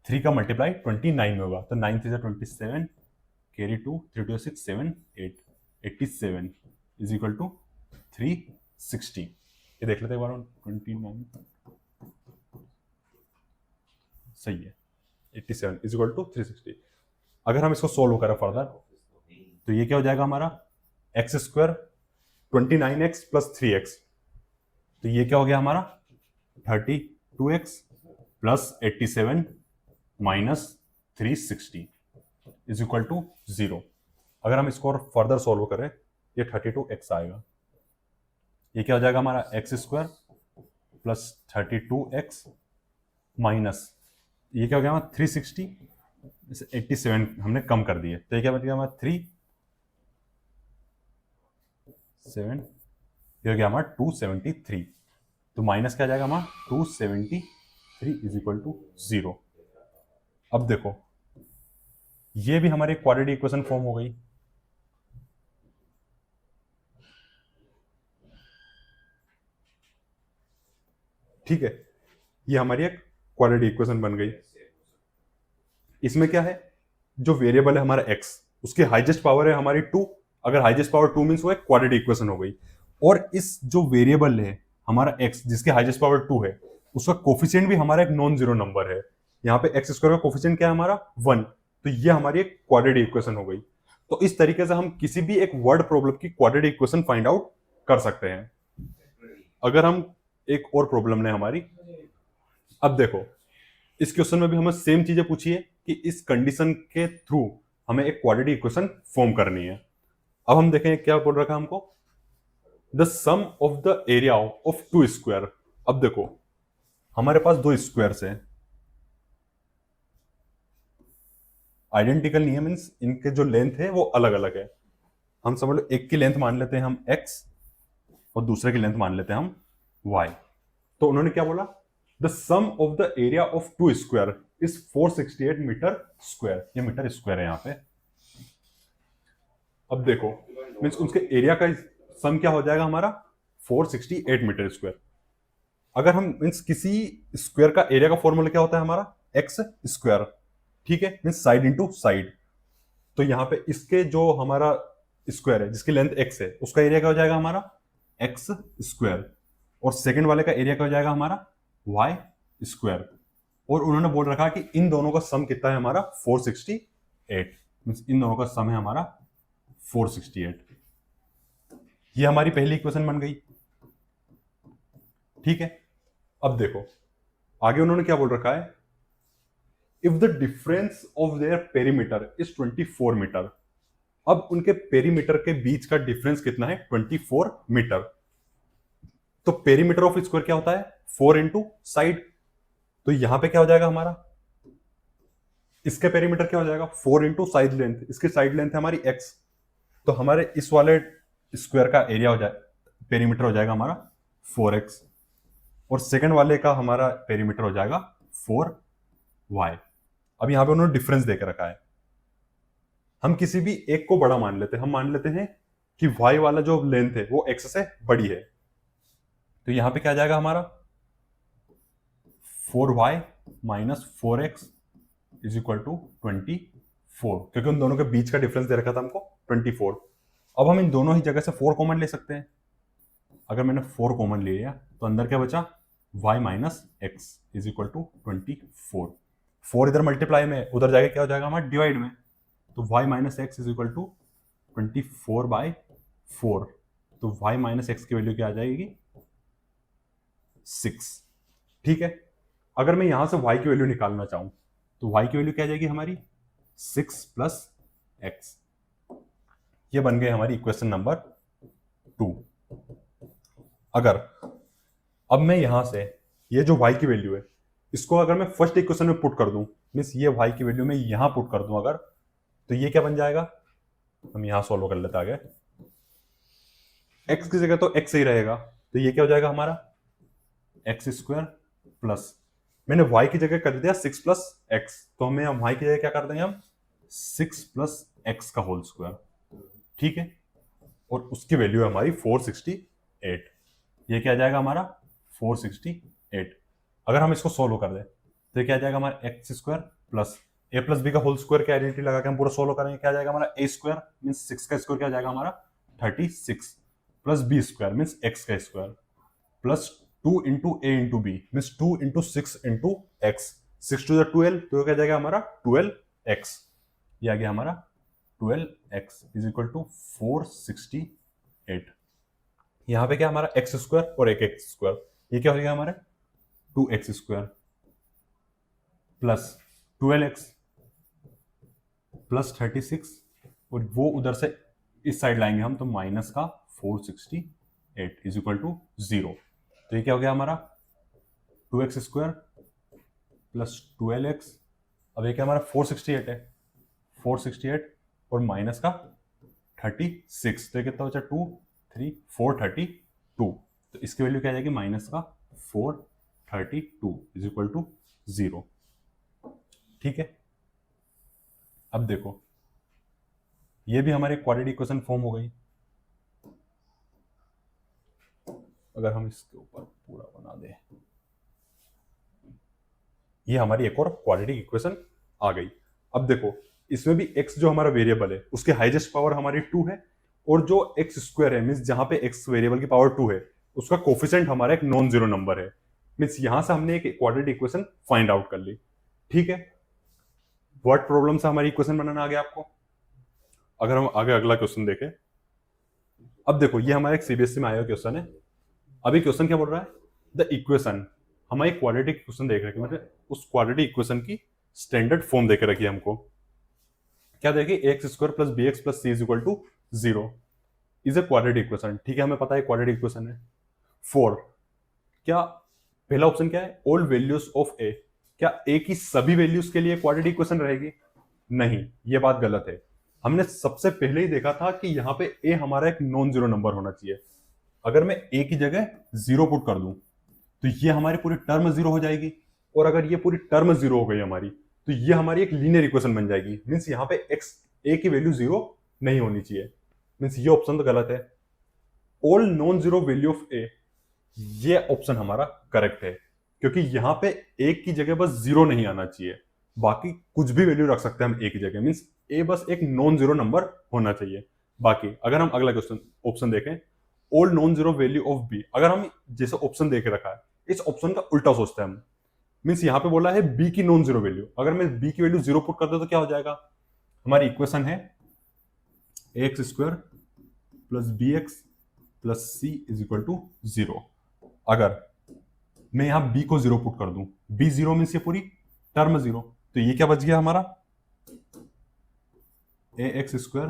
3 का मल्टीप्लाई 29 में होगा, तो 9 3 27, कैरी 2, 3 2 6 7 8, 87 इज इक्वल टू 360। ये देख लेते हैं एक बार, 29 सही है, 87 इज इक्वल टू 360। अगर हम इसको सोल्व करें फर्दर तो ये क्या हो जाएगा हमारा x square 29x plus 3x, तो ये क्या हो गया हमारा 32x plus 87 minus 360 is equal to 0। अगर हम इसको और फर्दर सोल्व करें, ये 32x आएगा, ये क्या हो जाएगा हमारा x square plus 32x minus ये क्या हो गया हमारा 360, 87 हमने कम कर दिए, तो ये क्या बच गया हमारा 3 7, ये हो गया हमारा 273, तो माइनस क्या जाएगा हमारा 273 इज इक्वल टू 0। अब देखो ये भी हमारी क्वाड्रेटिक इक्वेशन फॉर्म हो गई। ठीक है, ये हमारी एक क्वाड्रेटिक इक्वेशन बन गई। इसमें क्या है, जो वेरिएबल है हमारा x, उसकी हाईएस्ट पावर है हमारी 2, अगर हाईएस्ट पावर 2 मींस वो एक क्वाड्रेटिक इक्वेशन हो गई। और इस जो वेरिएबल है हमारा x जिसके हाईएस्ट पावर 2 है, उसका कोफिशिएंट भी हमारा एक नॉन जीरो नंबर है। यहाँ पे एक्स स्क्वायर का कोफिशिएंट क्या है हमारा 1, तो ये हमारी एक क्वाड्रेटिक इक्वेशन हो गई। तो इस तरीके से हम किसी भी एक वर्ड प्रॉब्लम की क्वाड्रेटिक इक्वेशन फाइंड आउट कर सकते हैं। अगर हम एक और प्रॉब्लम लें हमारी, अब देखो इस क्वेश्चन में भी हमें सेम चीजें पूछी है कि इस कंडीशन के थ्रू हमें एक क्वाड्रेटिक इक्वेशन फॉर्म करनी है। अब हम देखें क्या बोल रखा है हमको, the sum of the area of two square. अब देखो हमारे पास दो स्क्वायर्स हैं, आइडेंटिकल नहीं है, मीन्स इनके जो लेंथ है वो अलग अलग है। हम समझ लो एक की लेंथ मान लेते हैं हम x और दूसरे की लेंथ मान लेते हैं हम y। तो उन्होंने क्या बोला, the sum of the area of two square is 468 metre square. ये मीटर स्क्वायर है यहाँ पे। अब देखो मीन्स उसके एरिया का सम क्या हो जाएगा हमारा 468 मीटर स्क्वायर। अगर हम मीन्स किसी स्क्वायर का एरिया का फॉर्मूला क्या होता है हमारा एक्स स्क्वायर, ठीक है, मीन्स साइड इंटू साइड। तो यहाँ पे इसके जो हमारा स्क्वायर है जिसकी लेंथ एक्स है उसका एरिया क्या हो जाएगा हमारा एक्स स्क्वायर, और सेकंड वाले का एरिया क्या हो जाएगा हमारा वाई स्क्वायर। और उन्होंने बोल रखा कि इन दोनों का सम कितना है हमारा 468, मीन्स इन दोनों का सम है हमारा 468। ये हमारी पहली इक्वेशन बन गई, ठीक है। अब देखो आगे उन्होंने क्या बोल रखा है, if the difference of their perimeter is 24 metre. अब उनके पेरीमीटर के बीच का डिफरेंस कितना है 24 मीटर। तो पेरीमीटर ऑफ स्क्वायर क्या होता है 4 इंटू साइड। तो यहां पे क्या हो जाएगा हमारा, इसके पेरीमीटर क्या हो जाएगा 4 इंटू साइड लेंथ। इसकी साइड लेंथ है हमारी x, तो हमारे इस वाले स्क्वायर का एरिया हो जाए पेरीमीटर हो जाएगा हमारा 4x, और सेकंड वाले का हमारा पेरीमीटर हो जाएगा 4y। अब यहां पे उन्होंने डिफरेंस देकर रखा है, हम किसी भी एक को बड़ा मान लेते हैं। हम मान लेते हैं कि y वाला जो लेंथ है वो x से बड़ी है, तो यहां पे क्या आ जाएगा हमारा 4y minus 4x is equal to 24, क्योंकि उन दोनों के बीच का डिफरेंस दे रखा था हमको 24। अब हम इन दोनों ही जगह से 4 कॉमन ले सकते हैं। अगर मैंने 4 कॉमन ले लिया तो अंदर क्या बचा y minus x is equal to 24। 4 इधर मल्टीप्लाई में, उधर जाके क्या हो जाएगा हमारा डिवाइड में, तो y minus x is equal to 24/4। तो y माइनस एक्स की वैल्यू क्या आ जाएगी 6, ठीक है। अगर मैं यहां से y की वैल्यू निकालना चाहूं तो y की वैल्यू क्या आ जाएगी हमारी 6 प्लस एक्स। ये बन गए हमारी इक्वेशन नंबर 2। अगर अब मैं यहां से ये जो y की वैल्यू है इसको अगर मैं फर्स्ट इक्वेशन में पुट कर दूं, मीन्स ये y की वैल्यू मैं यहां पुट कर दूं अगर, तो ये क्या बन जाएगा, हम यहां सॉल्व कर लेते आगे। x की जगह तो x ही रहेगा, तो ये क्या हो जाएगा हमारा एक्स स्क्वायर प्लस, मैंने y की जगह कर दिया 6 प्लस एक्स, तो हमें हम y की जगह क्या कर देंगे हम 6 प्लस एक्स का होल स्क्वायर, ठीक है। और उसकी वैल्यू है हमारी 468। ये क्या आ जाएगा हमारा 468। अगर हम इसको सोल्व कर दें तो क्या आ जाएगा हमारा एक्स स्क्वायर प्लस ए प्लस बी का होल स्क्वायर की आइडेंटिटी लगा के हम पूरा सोल्व करेंगे, क्या आ जाएगा हमारा ए स्क्वायर मीन्स 6 का स्क्वायर क्या आ जाएगा हमारा 36 plus B square means x का square plus 2 into A into b means 2 into 6 into x, 6 to the 12, तो क्या जाएगा हमारा 12x। ये आ गया हमारा 12x इज इक्वल टू 468। यहां पे क्या हमारा एक्स स्क्वायर और एक एक्स स्क्वायर, ये क्या हो गया हमारा 2x square plus 12x plus 36, और वो उधर से इस साइड लाएंगे हम तो माइनस का 468 इज इक्वल टू 0। तो ये क्या हो गया हमारा 2x स्क्वायर प्लस 12x, अब ये क्या हमारा 468 है, 468 और माइनस का 36, तो ये कितना बचा 2 3 432, तो इसकी वैल्यू क्या आ जाएगी माइनस का 432 इज इक्वल टू 0, ठीक है। अब देखो ये भी हमारे क्वाड्रेटिक इक्वेशन फॉर्म हो गई। अगर हम इसके ऊपर पूरा बना दें, ये हमारी एक और क्वाड्रेटिक इक्वेशन आ गई। अब देखो इसमें भी x जो हमारा वेरिएबल है उसके हाईएस्ट पावर हमारी 2 है, और जो x स्क्वायर है मींस जहां पे x वेरिएबल की पावर 2 है उसका कोफिशिएंट हमारा एक नॉन जीरो नंबर है। मीन्स यहां से हमने एक क्वाड्रेटिक इक्वेशन फाइंड आउट कर ली। ठीक है, वर्ड प्रॉब्लम से हमारी इक्वेशन बनाना आ गया आपको। अगर हम आगे अगला क्वेश्चन देखें, अब देखो ये हमारा एक सीबीएसई में आया क्वेश्चन है। अभी क्वेश्चन क्या बोल रहा है, द इक्वेशन, हमारी क्वाड्रेटिक इक्वेशन देख रहे हैं, मतलब उस क्वाड्रेटिक इक्वेशन की स्टैंडर्ड फॉर्म देके रखी है हमको। क्या देखिए, x square plus b x plus c is equal to zero is a quadratic equation. ठीक है, हमें पता है क्वाड्रेटिक इक्वेशन है। फोर, क्या पहला ऑप्शन क्या है, ऑल वैल्यूज ऑफ ए, क्या ए की सभी वैल्यूज के लिए क्वाड्रेटिक इक्वेशन रहेगी? नहीं, ये बात गलत है। हमने सबसे पहले ही देखा था कि यहाँ पे ए हमारा एक नॉन जीरो नंबर होना चाहिए। अगर मैं ए की जगह जीरो पुट कर दूं तो ये हमारी पूरी टर्म जीरो हो जाएगी, और अगर ये पूरी टर्म जीरो हो गई हमारी तो ये हमारी एक लीनियर इक्वेशन बन जाएगी। मीन्स यहाँ पे एक्स ए की वैल्यू जीरो नहीं होनी चाहिए। मीन्स ये ऑप्शन तो गलत है। All non zero value of a, ये ऑप्शन हमारा करेक्ट है, क्योंकि यहां पे एक की जगह बस जीरो नहीं आना चाहिए, बाकी कुछ भी वैल्यू रख सकते हैं हम ए की जगह। मींस ए बस एक नॉन जीरो नंबर होना चाहिए। बाकी अगर हम अगला क्वेश्चन ऑप्शन देखें, all non zero value of b, अगर हम जैसे ऑप्शन देख रखा है इस ऑप्शन का उल्टा सोचते हैं हम। मीन्स यहां पे बोला है बी की नॉन जीरो वैल्यू, अगर मैं बी की वैल्यू जीरो पुट कर दे तो क्या हो जाएगा, हमारी इक्वेशन है x square plus b x plus c is equal to zero. अगर मैं यहां b को जीरो पुट कर दूं, b जीरो मीन्स ये पूरी टर्म जीरो, तो ये क्या बच गया हमारा, a x square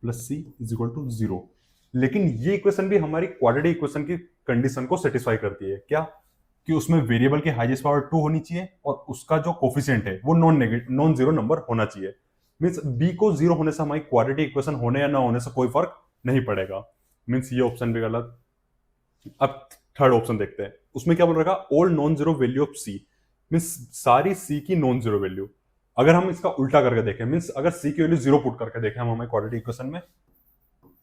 plus c is equal to zero. लेकिन ये इक्वेशन भी हमारी क्वाड्रेटिक इक्वेशन की कंडीशन को सेटिस्फाई करती है। क्या, कि उसमें वेरिएबल की हाईएस्ट पावर 2 होनी चाहिए और उसका जो कोफिशिएंट है वो नॉन जीरो नंबर होना चाहिए। मीन्स b को जीरो होने से हमारी क्वाड्रेटिक इक्वेशन होने या ना होने से कोई फर्क नहीं पड़ेगा। मीन्स ये ऑप्शन भी गलत। अब थर्ड ऑप्शन देखते हैं, उसमें क्या बोल रखा, all non zero value of C, means सारी सी की नॉन जीरो वैल्यू। अगर हम इसका उल्टा करके देखें, मीन्स अगर सी की वैल्यू जीरो पुट करके देखें हम हमें क्वाड्रेटिक इक्वेशन में,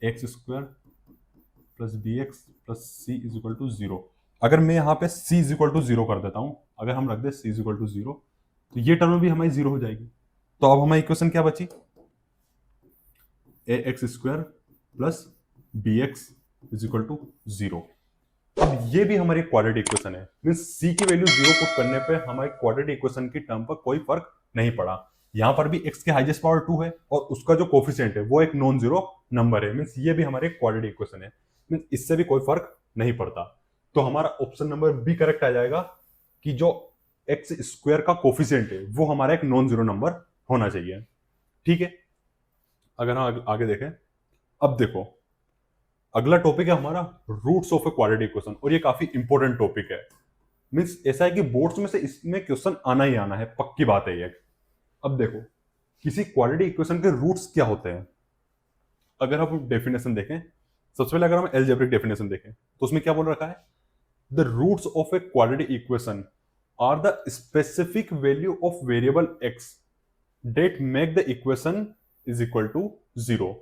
x square plus b x plus c is equal to zero. अगर मैं यहाँ पे c is equal to zero कर देता हूं, अगर हम रख दे c is equal to zero, तो ये टर्म भी हमारी जीरो हो जाएगी। तो अब हमारी इक्वेशन क्या बची, a x square plus b x is equal to zero. अब ये भी हमारी क्वाड्रेटिक इक्वेशन है, मींस c की वैल्यू जीरो पुट करने पे हमारी क्वाड्रेटिक इक्वेशन की टर्म पर कोई फर्क नहीं पड़ा। यहां पर भी x की हाईएस्ट पावर 2 है और उसका जो कोफिशिएंट है वो एक नॉन जीरो नंबर है, मींस ये भी हमारे क्वाड्रेटिक इक्वेशन है, मींस इससे भी कोई फर्क नहीं पड़ता। तो हमारा ऑप्शन नंबर बी करेक्ट आ जाएगा कि जो एक्स स्क्वायर का कोफिशिएंट है वो हमारा एक नॉन जीरो नंबर होना चाहिए। ठीक है, अगर हम आगे देखें, अब देखो अगला टॉपिक है हमारा roots of a quadratic equation, और ये काफी इंपॉर्टेंट टॉपिक है। मींस ऐसा है कि बोर्ड्स में से इसमें क्वेश्चन आना ही आना है, पक्की बात है ये। अब देखो किसी क्वाड्रेटिक इक्वेशन के रूट्स क्या होते हैं। अगर हम डेफिनेशन देखें, सबसे पहले अगर हम अलजेब्रिक डेफिनेशन देखें तो उसमें क्या बोल रखा है, the roots of a quadratic equation are the specific value of variable X that make the equation is equal to zero.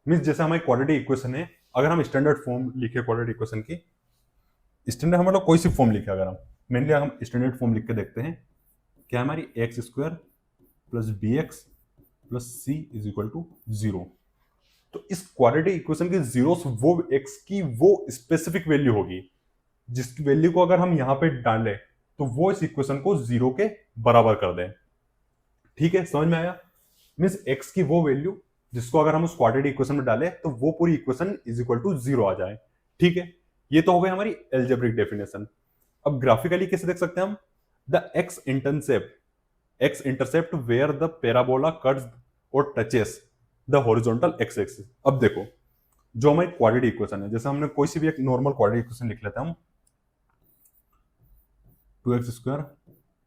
Means जैसे हमारी क्वाड्रेटिक इक्वेशन है, अगर हम स्टैंडर्ड फॉर्म लिखे क्वाड्रेटिक इक्वेशन की, स्टैंडर्ड मतलब कोई सी फॉर्म लिखे, अगर हम मेनली हम स्टैंडर्ड फॉर्म लिख के देखते हैं, क्या हमारी x square plus b x plus c is equal to zero. तो इस क्वाड्रेटिक इक्वेशन के जीरोस वो एक्स की वो स्पेसिफिक वैल्यू होगी जिसकी वैल्यू को अगर हम यहां पे डालें तो वो इस इक्वेशन को जीरो के बराबर कर दें। ठीक है, समझ में आया। मीन्स एक्स की वो वैल्यू जिसको अगर हम उस क्वाड्रेटिक इक्वेशन में डालें तो वो पूरी equation is equal to zero आ जाए। ठीक है, ये तो हो गई हमारी एल्जेब्रिक डेफिनेशन। अब ग्राफिकली कैसे देख सकते हैं हम, the x intercept where the parabola cuts और touches the horizontal x axis. अब देखो जो हमारी क्वाड्रेटिक इक्वेशन है, जैसे हमने कोई सी भी एक नॉर्मल क्वाड्रेटिक इक्वेशन लिख लेते हैं हम, 2x square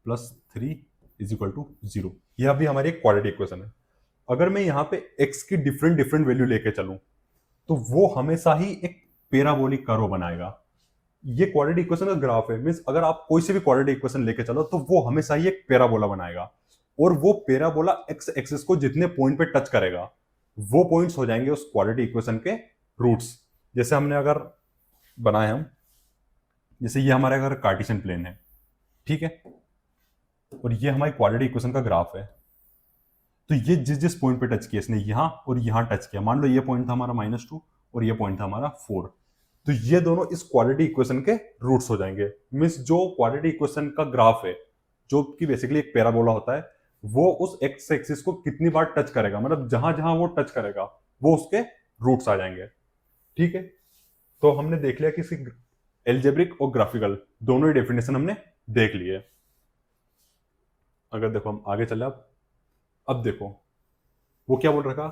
plus 3 is equal to zero, यह भी हमारी एक क्वाड्रेटिक इक्वेशन है। अगर मैं यहां पे x की डिफरेंट वैल्यू लेके चलूं तो वो हमेशा ही एक पैराबोलिक कर्व बनाएगा। ये क्वाड्रेटिक इक्वेशन का ग्राफ है, मींस अगर आप कोई से भी क्वाड्रेटिक इक्वेशन लेके चलो तो वो हमेशा ही एक पैराबोला बनाएगा, और वो पैराबोला एक्स एक्सिस को जितने पॉइंट पे टच करेगा वो पॉइंट्स हो जाएंगे उस क्वाड्रेटिक इक्वेशन के रूट्स। जैसे हमने अगर बनाए हम, जैसे ये हमारे अगर कार्टेशियन प्लेन है, ठीक है, और ये हमारी क्वाड्रेटिक इक्वेशन का ग्राफ है, तो ये जिस जिस पॉइंट पे टच किया इसने यहां और यहां टच किया, मान लो ये पॉइंट था हमारा -2 और ये पॉइंट था हमारा 4, तो ये दोनों इस क्वाड्रेटिक इक्वेशन के रूट्स हो जाएंगे। मींस जो क्वाड्रेटिक इक्वेशन का ग्राफ है, जो कि बेसिकली एक पैराबोला होता है, वो उस एक्स एक्सिस को कितनी बार टच करेगा, मतलब जहां जहां वो टच करेगा वो उसके रूट्स आ जाएंगे। ठीक है, तो हमने देख लिया कि इसकी एल्जेब्रिक और ग्राफिकल दोनों ही डेफिनेशन हमने देख लिए। अगर देखो हम आगे चले, अब देखो वो क्या बोल रखा,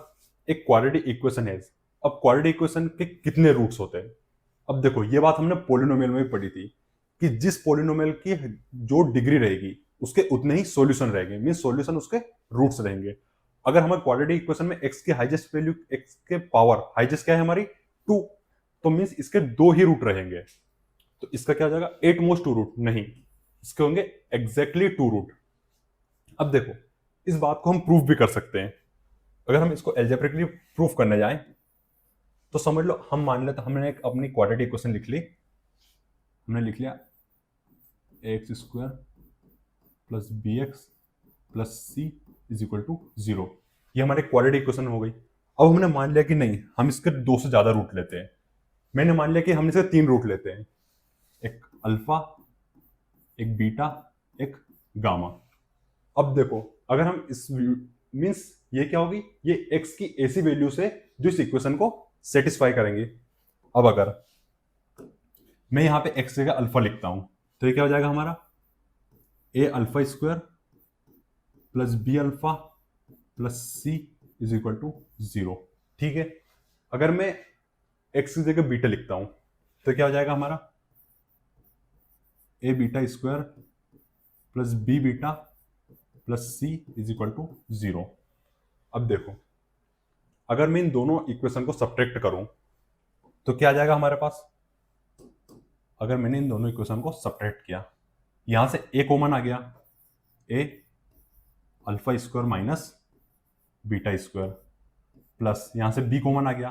एक क्वाड्रेटिक इक्वेशन है। अब क्वाड्रेटिक इक्वेशन के कितने रूट्स होते हैं। अब देखो ये बात हमने पॉलिनोमियल में भी पढ़ी थी कि जिस पॉलिनोमियल की जो डिग्री रहेगी उसके उतने ही सॉल्यूशन रहेंगे, मीन सॉल्यूशन उसके रूट्स रहेंगे। अगर हमारे क्वाड्रेटिक इक्वेशन में x की हाईएस्ट वैल्यू, x के पावर हाईएस्ट क्या है हमारी 2, तो मीन्स इसके 2 ही रूट रहेंगे। तो इसका क्या हो जाएगा, 8 मोस्ट 2 रूट नहीं, इसके होंगे एग्जैक्टली 2 रूट। अब देखो इस बात को हम प्रूफ भी कर सकते हैं। अगर हम इसको एल्जेब्रिकली प्रूफ करने जाएं तो समझ लो, हम मान लेते हमने एक अपनी क्वाड्रेटिक इक्वेशन लिख ली, हमने लिख लिया x square plus b x plus c is equal to 0। ये हमारे क्वाड्रेटिक इक्वेशन हो गई। अब हमने मान लिया कि नहीं, हम इसके 2 से ज्यादा रूट लेते हैं। मैंने मान लिया कि हम इसके 3 रूट लेते हैं, एक अल्फा, एक बीटा, एक गामा। अब देखो अगर हम इस मींस ये क्या होगी, ये x की ऐसी वैल्यू से जो इस इक्वेशन को सेटिस्फाई करेंगे। अब अगर मैं यहां पे x जगह अल्फा लिखता हूं तो ये क्या हो जाएगा हमारा, a alpha square plus b alpha plus c is equal to 0। ठीक है, अगर मैं x की जगह बीटा लिखता हूं तो क्या हो जाएगा हमारा, a beta square plus b beta plus c is equal to 0। अब देखो अगर मैं इन दोनों इक्वेशन को सब्ट्रैक्ट करूं तो क्या आ जाएगा हमारे पास। अगर मैंने इन दोनों इक्वेशन को सब्ट्रैक्ट किया, यहां से a कॉमन आ गया, a alpha square minus beta square, plus यहां से b कॉमन आ गया,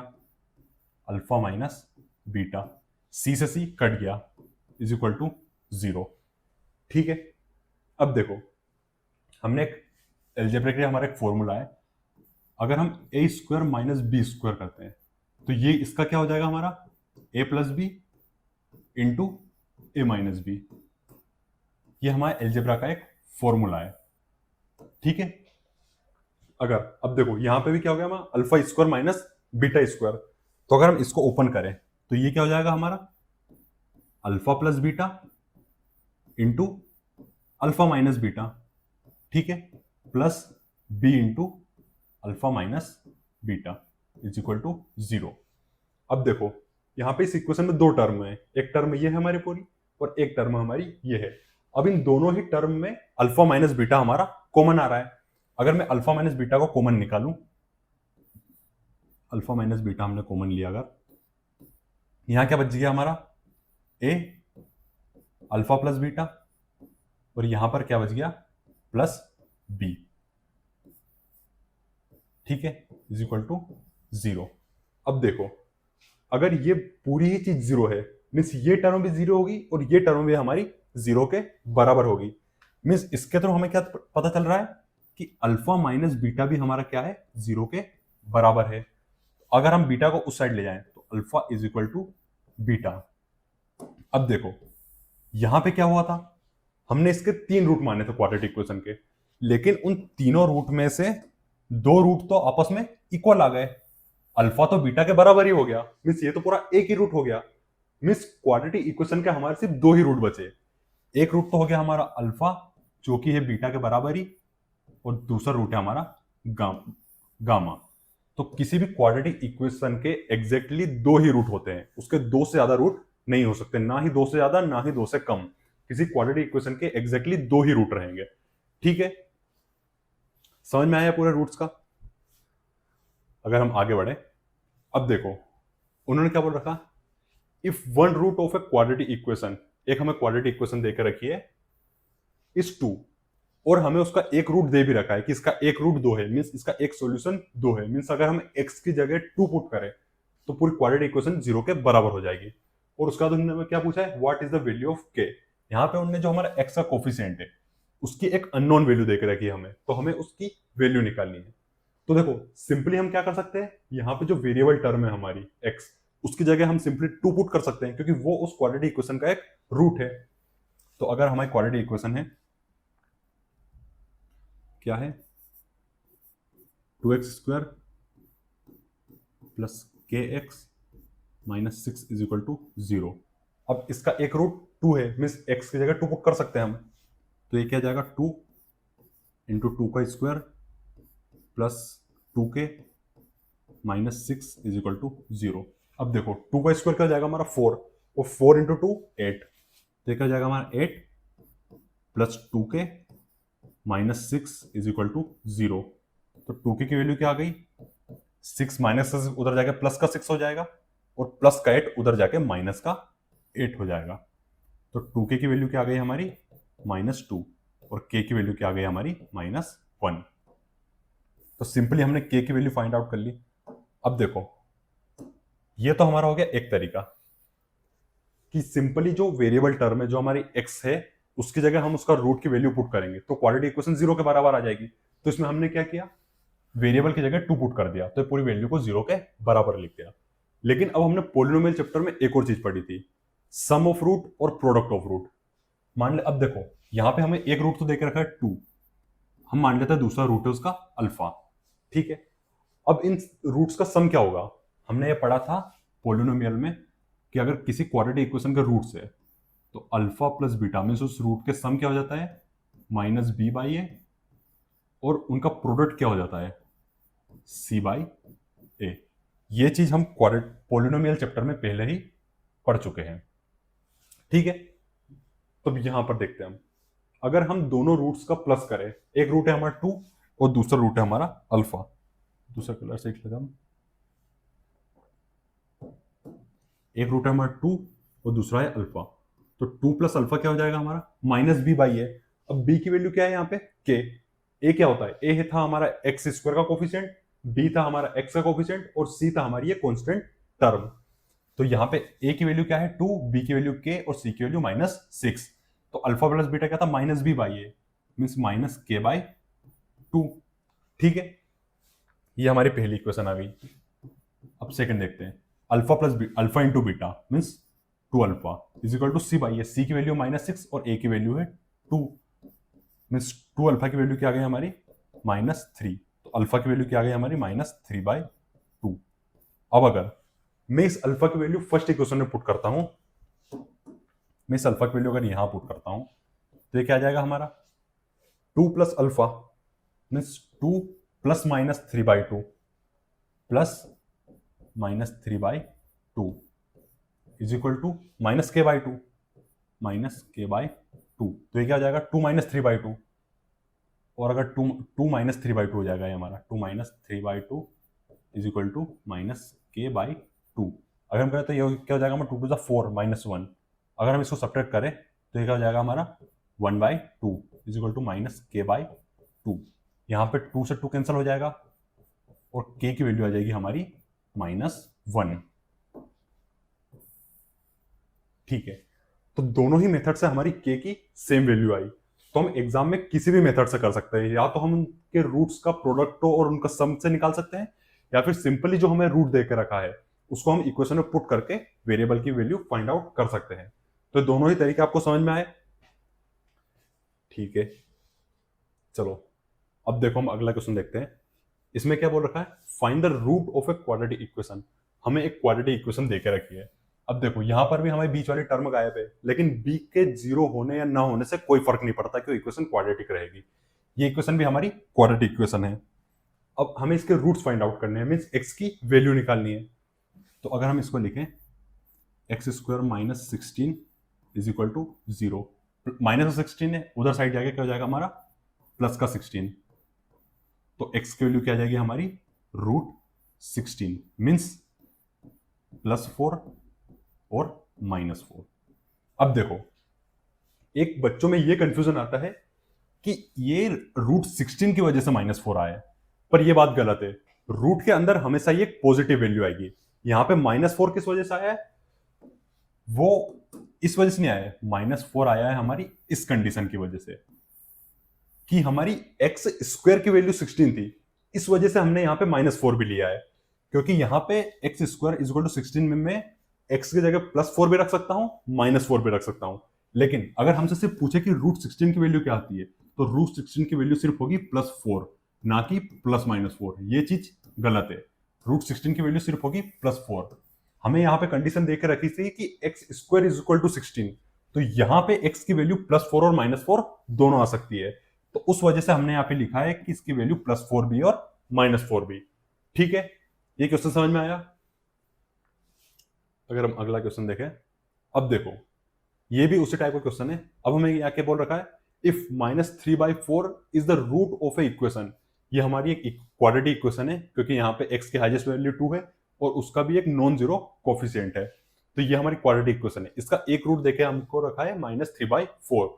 अल्फा माइनस बीटा, c से c कट गया इज इक्वल टू 0। ठीक है, अब देखो हमने एक एल्जेब्रिक हमारा एक फॉर्मूला है, अगर हम a square minus b square करते हैं तो ये इसका क्या हो जाएगा हमारा, a plus b into a minus b. ये हमारे एल्जेब्रा का एक फॉर्मूला है। ठीक है, अगर अब देखो यहां पे भी क्या हो गया हमारा, alpha square minus beta square, तो अगर हम इसको ओपन करें तो ये क्या हो जाएगा हमारा, alpha plus beta into alpha minus beta. ठीक है, plus b into alpha minus beta is equal to 0। अब देखो यहां पे इस इक्वेशन में 2 टर्म है, एक टर्म ये है हमारी पूरी और एक टर्म हमारी ये है। अब इन दोनों ही टर्म में अल्फा माइनस बीटा हमारा कॉमन आ रहा है। अगर मैं अल्फा माइनस बीटा को कॉमन निकालूं, अल्फा माइनस बीटा हमने कॉमन लिया, अगर यहां क्या बच गया हमारा, ए अल्फा प्लस बीटा, और यहां पर क्या बच गया, प्लस बी। ठीक है, इज इक्वल टू 0। अब देखो अगर ये पूरी ही चीज 0 है, मीन्स ये टर्म भी 0 होगी और ये टर्म भी हमारी 0 के बराबर होगी। मीन्स इसके थ्रू हमें क्या पता चल रहा है कि अल्फा माइनस बीटा भी हमारा क्या है, 0 के बराबर है। अगर हम बीटा को उस साइड ले जाएं तो alpha is equal to beta. अब देखो यहां पे क्या हुआ था, हमने इसके 3 रूट माने थे क्वाड्रेटिक इक्वेशन के, लेकिन उन तीनों रूट में से 2 रूट तो आपस में इक्वल आ गए, अल्फा तो बीटा के बराबर ही हो गया, मीन्स ये तो पूरा एक ही रूट हो गया। मीन्स क्वाड्रेटिक इक्वेशन के हमारे सिर्फ 2 ही रूट बचे, एक रूट तो हो गया हमारा अल्फा जो कि है बीटा के बराबर ही, और दूसरा रूट है हमारा गामा। तो किसी भी क्वाड्रेटिक इक्वेशन के एग्जैक्टली 2 ही रूट होते हैं, उसके 2 से ज्यादा रूट नहीं हो सकते, ना ही 2 से ज्यादा ना ही 2 से कम। किसी क्वाड्रेटिक इक्वेशन के एग्जैक्टली 2 ही रूट रहेंगे। ठीक है, समझ में आया पूरे रूट्स का। अगर हम आगे बढ़े, अब देखो उन्होंने क्या बोल रखा, if one root of a quadratic equation, एक हमें क्वाड्रेटिक इक्वेशन देकर रखी है इज 2, और हमें उसका एक रूट दे भी रखा है कि इसका एक रूट 2 है, मींस इसका एक सॉल्यूशन 2 है। मींस अगर हम x की जगह 2 पुट करें तो पूरी क्वाड्रेटिक इक्वेशन 0 के बराबर हो जाएगी। और उसका बाद उन्होंने क्या पूछा है, what is the value of k। यहाँ पे उन्होंने जो हमारा x का कोफिशिएंट है उसकी एक अननोन वैल्यू देकर रखी है हमें, तो हमें उसकी वैल्यू निकालनी है। तो देखो सिंपली हम क्या कर सकते हैं, यहाँ पे जो वेरिएबल टर्म है हमारी x, उसकी जगह हम सिंपली 2 पुट कर सकते हैं क्योंकि वो उस क्वाड्रेटिक इक्वेशन का एक रूट है। तो अगर हमारी क्वाड्रेटिक इक्वेशन है, क्या है, 2x² plus kx minus 6 is equal to 0। अब इसका एक रूट 2 है, मीन्स x की जगह 2 पुट कर सकते हैं हम। तो ये क्या जाएगा, 2 इंटू 2 का square plus 2k minus 6 is equal to 0। अब देखो 2 का स्क्वायर क्या जाएगा हमारा 4, और 4 इंटू 2 8, तो क्या जाएगा हमारा 8 plus 2k minus 6 is equal to 0। तो 2k की वैल्यू क्या आ गई, 6 माइनस उधर जाके प्लस का 6 हो जाएगा, और प्लस का 8 उधर जाके माइनस का 8 हो जाएगा। तो 2k की वैल्यू क्या आ गई हमारी, -2, और k की वैल्यू क्या आ गई हमारी, -1। तो सिंपली हमने k की वैल्यू फाइंड आउट कर ली। अब देखो ये तो हमारा हो गया एक तरीका कि सिंपली जो वेरिएबल टर्म है, जो हमारी x है, उसकी जगह हम उसका रूट की वैल्यू पुट करेंगे तो क्वाड्रेटिक इक्वेशन 0 के बराबर आ जाएगी। तो इसमें हमने क्या किया, वेरिएबल की जगह 2 पुट कर दिया, तो पूरी वैल्यू को 0 के बराबर लिख दिया। लेकिन अब हमने पॉलिनोमियल चैप्टर में एक और चीज पढ़ी थी, सम ऑफ रूट और प्रोडक्ट ऑफ रूट। मान ले, अब देखो यहां पे हमें एक रूट तो देके रखा है 2, हम मान लेते हैं दूसरा रूट है उसका अल्फा, ठीक है। अब इन रूट्स का सम क्या होगा, हमने ये पढ़ा था पॉलिनोमियल में कि अगर किसी क्वाड्रेटिक इक्वेशन के रूट्स है तो अल्फा प्लस बीटा मीन्स उस रूट के सम क्या हो जाता है, -b/a, और उनका प्रोडक्ट क्या हो जाता है, c/a। ये चीज हम पॉलिनोमियल चैप्टर में पहले ही पढ़ चुके हैं, ठीक है। तो यहां पर देखते हैं हम, अगर हम दोनों रूट्स का प्लस करें, एक रूट है हमारा 2 और दूसरा रूट है हमारा अल्फा, दूसरा कलर से लिख लेते हम, एक रूट है हमारा 2 और दूसरा है अल्फा, तो 2 प्लस अल्फा क्या हो जाएगा हमारा, -b/a। अब b की वैल्यू क्या है यहाँ पे, k। a क्या होता है, a था हमारा x² का कोफिशिएंट, b था हमारा x का कोफिशिएंट, और c था हमारी ये कांस्टेंट टर्म। तो यहाँ पे a की वैल्यू क्या है 2, b की वैल्यू k, और c की वैल्यू -6। तो अल्फा प्लस बीटा क्या था, -b/a मीन्स -k/2, ठीक है। ये हमारी पहली इक्वेशन आ गई। अब सेकंड देखते हैं, alpha into beta means 2 alpha is equal to c/a। c की वैल्यू -6 और a की वैल्यू है 2, मीन्स 2 अल्फा की वैल्यू क्या आ गई हमारी, -3। तो अल्फा की वैल्यू क्या आ गई हमारी, -3/2। अब अगर मैं इस अल्फा की वैल्यू फर्स्ट इक्वेशन में पुट करता हूं, मैं इस अल्फा की वैल्यू अगर यहां पुट करता हूं तो ये क्या आ जाएगा हमारा, 2 plus alpha means 2 plus -3/2 plus -3/2 is equal to -k/2, -k/2। तो ये क्या आ जाएगा, 2 -3/2, और अगर 2 -3/2 हो जाएगा ये हमारा, 2 -3/2 इज इक्वल टू -k/2। अगर हम करें तो ये क्या हो जाएगा हमारा, 2 टू 4 -1। अगर हम इसको सब्ट्रैक्ट करें तो ये क्या हो जाएगा हमारा, 1/2 इज इक्वल टू -k/2। यहाँ पे 2 से 2 कैंसिल हो जाएगा, और k की वैल्यू आ जाएगी हमारी -1, ठीक है। तो दोनों ही मेथड से हमारी k की सेम वैल्यू आई। तो हम एग्जाम में किसी भी मेथड से कर सकते हैं, या तो हम उनके रूट्स का प्रोडक्ट और उनका सम से निकाल सकते हैं, या फिर सिंपली जो हमें रूट दे के रखा है उसको हम इक्वेशन में पुट करके वेरिएबल की वैल्यू फाइंड आउट कर सकते हैं। तो दोनों ही तरीके आपको समझ में आए, ठीक है। चलो अब देखो हम अगला क्वेश्चन देखते हैं। इसमें क्या बोल रखा है, find the root of a quadratic equation. हमें एक क्वाड्रेटिक इक्वेशन देके रखी है। अब देखो यहां पर भी हमें बीच वाली टर्म गायब है, लेकिन b के 0 होने या ना होने से कोई फर्क नहीं पड़ता कि इक्वेशन क्वाड्रेटिक रहेगी। ये इक्वेशन भी हमारी क्वाड्रेटिक इक्वेशन है। अब हमें इसके रूट्स फाइंड आउट करने हैं, मींस x की वैल्यू निकालनी है। तो अगर हम इसको लिखें, x² - 16 इज इक्वल टू 0, -16 है, उधर साइड जाके क्या हो जाएगा हमारा, प्लस का 16। तो x की वैल्यू क्या आ जाएगी हमारी, √16 मीन्स +4 और -4। अब देखो एक बच्चों में ये कंफ्यूजन आता है कि ये √16 की वजह से -4 आया है, पर ये बात गलत है। रूट के अंदर हमेशा ये पॉजिटिव वैल्यू आएगी। यहां पे -4 किस वजह से आया है, वो इस वजह से नहीं आया है, -4 आया है हमारी इस कंडीशन की वजह से कि हमारी x² की वैल्यू 16 थी, इस वजह से हमने यहां पे -4 भी लिया है। क्योंकि यहाँ पे x square is equal to 16 में मैं एक्स की जगह +4 भी रख सकता हूँ, -4 भी रख सकता हूँ। लेकिन अगर हमसे सिर्फ पूछे कि √16 की वैल्यू क्या आती है, तो √16 की वैल्यू सिर्फ होगी +4, ना कि +-4। ये चीज गलत है। √16 की वैल्यू सिर्फ होगी +4। हमें यहाँ पे कंडीशन देकर रखी थी कि x square is equal to 16, तो यहाँ पे एक्स की वैल्यू +4 और -4 दोनों आ सकती है। तो उस वजह से हमने यहाँ पे लिखा है कि इसकी वैल्यू +4 भी और -4 भी। ठीक है, ये क्वेश्चन समझ में आया। अगर हम अगला क्वेश्चन देखें, अब देखो ये भी उसी टाइप का क्वेश्चन है। अब हमें यहाँ के बोल रखा है if -3/4 is the root of a equation. ये हमारी एक क्वाड्रेटिक इक्वेशन है, क्योंकि यहाँ पे x की हाईएस्ट वैल्यू 2 है और उसका भी एक नॉन जीरो कोफिशिएंट है। तो ये हमारी क्वाड्रेटिक इक्वेशन है। इसका एक रूट देखे हमको रखा है -3/4,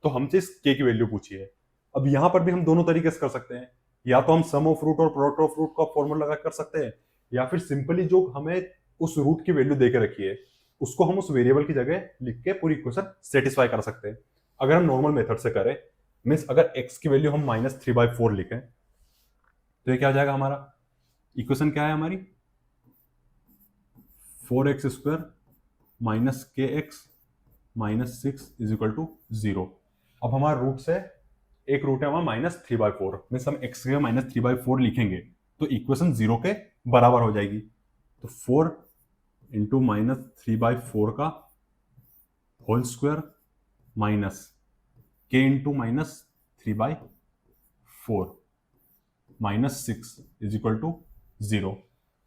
तो हमसे इस k की वैल्यू पूछी है। अब यहाँ पर भी हम दोनों तरीके से कर सकते हैं, या तो हम सम ऑफ रूट और प्रोडक्ट ऑफ रूट का फॉर्मूला लगा कर सकते हैं, या फिर सिंपली जो हमें उस रूट की वैल्यू देके रखी है उसको हम उस वेरिएबल की जगह लिख के पूरी इक्वेशन सेटिस्फाई कर सकते हैं। अगर हम नॉर्मल मेथड से करें, मीन्स अगर x की वैल्यू हम -3/4 लिखें, तो ये क्या हो जाएगा हमारा इक्वेशन क्या है हमारी 4x² -kx -6 is equal to 0। अब हमारा रूट से एक रूट है हमारा -3/4, मीन्स हम x के -3/4 लिखेंगे तो इक्वेशन 0 के बराबर हो जाएगी। तो 4 इंटू -3/4 का whole square minus k into -3/4 -6 is equal to 0।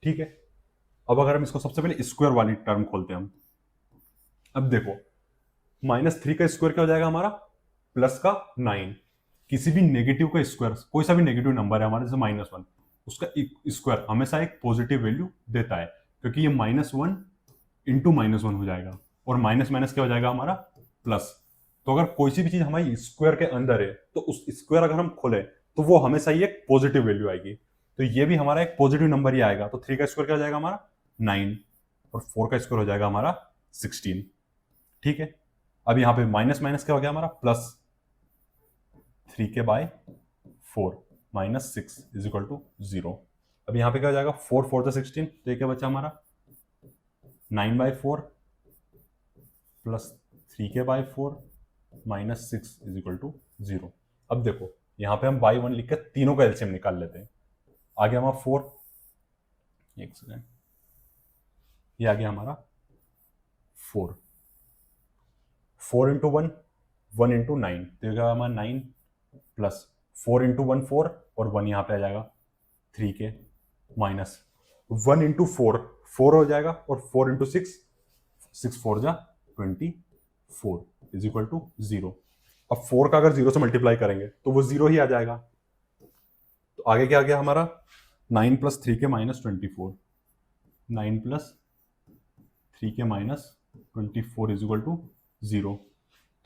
ठीक है, अब अगर हम इसको सबसे पहले स्क्वायर वाली टर्म खोलते हैं हम, अब देखो -3 का स्क्वायर क्या हो जाएगा हमारा प्लस का 9। किसी भी नेगेटिव का स्क्वायर, कोई सा भी नेगेटिव नंबर है हमारे जैसे -1, उसका स्क्वायर हमेशा एक पॉजिटिव वैल्यू देता है, क्योंकि ये -1 इंटू -1 हो जाएगा और माइनस माइनस क्या हो जाएगा हमारा प्लस। तो अगर कोई सी भी चीज हमारी स्क्वायर के अंदर है तो उस स्क्वायर अगर हम खोले तो वो हमेशा ही एक पॉजिटिव वैल्यू आएगी। तो ये भी हमारा एक पॉजिटिव नंबर ही आएगा। तो 3 का स्क्वायर क्या हो जाएगा हमारा 9 और 4 का स्क्वायर हो जाएगा हमारा 16। ठीक है, अब यहाँ पे माइनस माइनस क्या हो गया हमारा plus 3k/4 -6 is equal to 0। अब यहाँ पे क्या हो जाएगा 4 4 16, तो ये क्या बचा हमारा 9/4 plus 3k/4 -6 is equal to 0। अब देखो यहाँ पे हम बाई 1 लिख कर तीनों का एलसीएम निकाल लेते हैं। आ गया हमारा 4, एक सेकेंड, ये आ गया हमारा 4 इंटू 1 1 इंटू 9, तो ये क्या हमारा 9 प्लस 4 इंटू 1 4 और 1 यहाँ पे आ जाएगा 3k माइनस 1 इंटू 4 4 हो जाएगा और 4 इंटू 6 6 4 जा 24 इज इक्वल टू 0। अब 4 का अगर 0 से मल्टीप्लाई करेंगे तो वो 0 ही आ जाएगा। तो आगे क्या आ गया हमारा 9 plus 3k minus 24, 9 plus 3k minus 24 is equal to 0।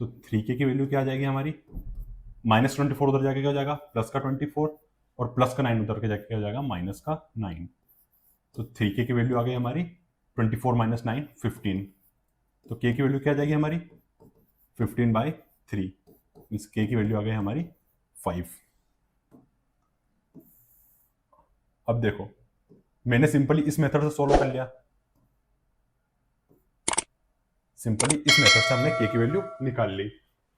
तो 3k की वैल्यू क्या आ जाएगी हमारी -24 उधर जाके क्या हो जाएगा प्लस का 24 और प्लस का 9 उधर के जाके क्या हो जाएगा माइनस का 9। तो 3k की वैल्यू आ गई हमारी 24 माइनस 9 15। तो k की वैल्यू क्या आ जाएगी हमारी 15/3, मीन्स k की वैल्यू आ गई हमारी 5। अब देखो मैंने सिंपली इस मेथड से सोल्व कर लिया, सिंपली इस मेथड से हमने k की वैल्यू निकाल ली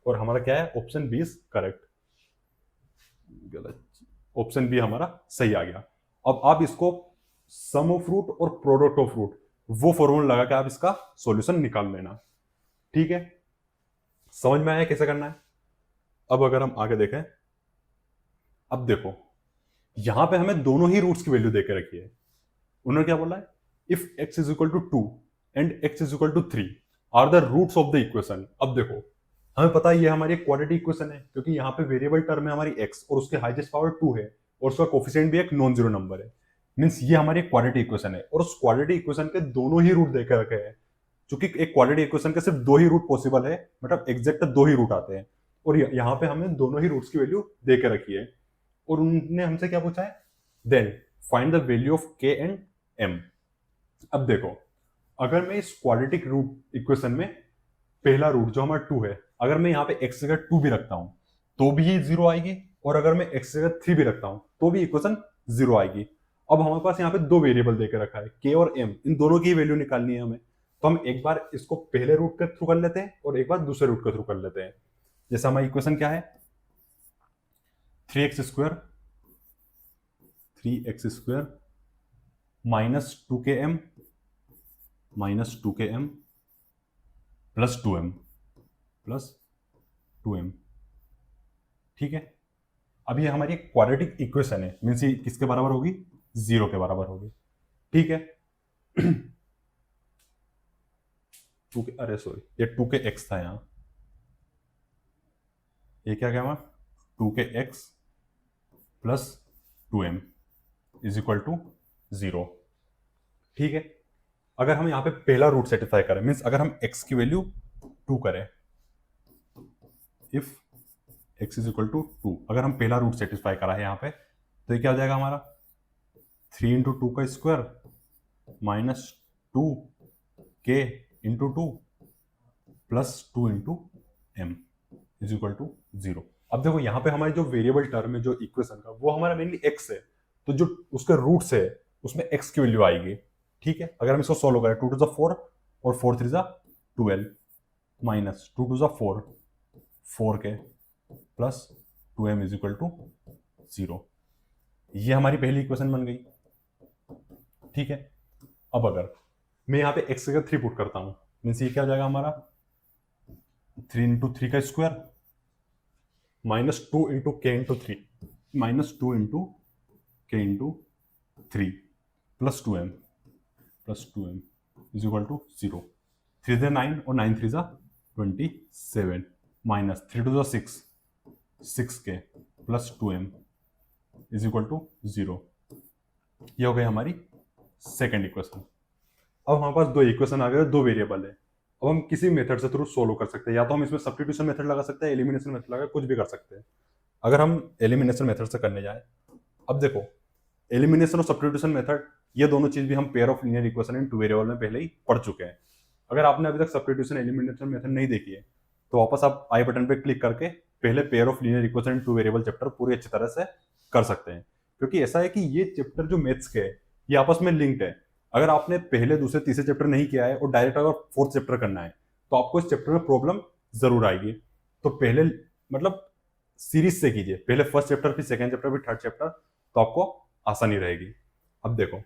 और हमारा क्या है ऑप्शन बी इज करेक्ट। गलत, ऑप्शन बी हमारा सही आ गया। अब आप इसको सम ऑफ रूट और प्रोडक्ट ऑफ रूट वो फॉर्मूला लगा के आप इसका सॉल्यूशन निकाल लेना। ठीक है, समझ में आया कैसे करना है। अब अगर हम आगे देखें, अब देखो यहां पे हमें दोनों ही रूट्स की वैल्यू देके रखी है। उन्होंने क्या बोला है if x is equal to 2 and x is equal to 3 are the roots of the equation. अब देखो हमें पता है ये हमारी एक क्वाड्रेटिक इक्वेशन है, क्योंकि यहाँ पे वेरिएबल टर्म है हमारी x और उसके हाईएस्ट पावर 2 है और उसका कोफिशिएंट भी एक नॉन जीरो नंबर है। मींस ये हमारी एक क्वाड्रेटिक इक्वेशन है और उस क्वाड्रेटिक इक्वेशन के दोनों ही रूट देकर रखे हैं। चूंकि एक क्वाड्रेटिक इक्वेशन के सिर्फ 2 ही रूट पॉसिबल है, मतलब एग्जैक्ट 2 ही रूट आते हैं और यहाँ पे हमें दोनों ही रूट्स की वैल्यू देकर रखी है और उन्होंने हमसे क्या पूछा है then find the value of k and m। अब देखो अगर मैं इस क्वाड्रेटिक रूट इक्वेशन में पहला रूट जो हमारा 2 है, अगर मैं यहाँ पे x जगह 2 भी रखता हूं तो भी ये 0 आएगी और अगर मैं x जगह 3 भी रखता हूं तो भी इक्वेशन 0 आएगी। अब हमारे पास यहाँ पे दो वेरिएबल देकर रखा है, के और एम, इन दोनों की वैल्यू निकालनी है हमें। तो हम एक बार इसको पहले रूट के थ्रू कर लेते हैं और एक बार दूसरे रूट के थ्रू कर लेते हैं। जैसे हमारी इक्वेशन क्या है, 3x square minus 2km plus 2m। ठीक है, अब ये हमारी क्वाड्रेटिक इक्वेशन है, मीन्स ये किसके बराबर होगी, 0 के बराबर होगी। ठीक है, अरे सॉरी, ये 2kx था यहाँ, ये क्या क्या 2kx plus 2m is equal to 0। ठीक है, अगर हम यहाँ पे पहला रूट सेटिस्फाई करें, मीन्स अगर हम x की वैल्यू 2 करें, if x is equal to 2, अगर हम पहला रूट सेटिस्फाई करा है यहाँ पे, तो ये क्या हो जाएगा हमारा 3 इंटू 2 का square minus 2k into 2 plus 2 into m is equal to 0। अब देखो यहाँ पे हमारी जो वेरिएबल टर्म है जो इक्वेशन का, वो हमारा मेनली x है, तो जो उसके रूट्स है उसमें x की वैल्यू आएगी। ठीक है, अगर हम इसको सोल्व करें, 2 टू 4 और 4 3 12 minus 2 two 4 4k plus 2m is equal to 0। ये हमारी पहली इक्वेशन बन गई। ठीक है, अब अगर मैं यहाँ पे x की जगह 3 पुट करता हूँ, मीन्स ये क्या हो जाएगा हमारा 3 इंटू 3 का square minus 2 into k into 3 minus 2 into k into 3 plus 2m is equal to 0। 3 से 9 और 9 3 27 minus 3 two 6 6k plus 2m is equal to 0। ये हो गई हमारी सेकेंड इक्वेशन। अब हमारे पास दो इक्वेशन आ गए, दो वेरिएबल है। अब हम किसी मेथड से थ्रू सोल्व कर सकते हैं, या तो हम इसमें सब्स्टिट्यूशन मेथड लगा सकते हैं, एलिमिनेशन मेथड लगा, कुछ भी कर सकते हैं। अगर हम एलिमिनेशन मेथड से करने जाए, अब देखो एलिमिनेशन और सब्स्टिट्यूशन मेथड, ये दोनों चीज भी हम pair of linear equation in two variable में पहले ही पढ़ चुके हैं। अगर आपने अभी तक सब्स्टिट्यूशन एलिमिनेशन मेथड नहीं देखी है, तो वापस आप आई बटन पे क्लिक करके पहले pair of linear equation in two variable chapter पूरी अच्छी तरह से कर सकते हैं। क्योंकि ऐसा है कि ये चैप्टर जो मैथ्स के है, ये आपस में लिंक्ड है। अगर आपने पहले दूसरे तीसरे चैप्टर नहीं किया है और डायरेक्ट अगर फोर्थ चैप्टर करना है, तो आपको इस चैप्टर में प्रॉब्लम जरूर आएगी। तो पहले मतलब सीरीज से कीजिए, पहले फर्स्ट चैप्टर फिर सेकंड चैप्टर फिर थर्ड चैप्टर, तो आपको आसानी रहेगी। अब देखो,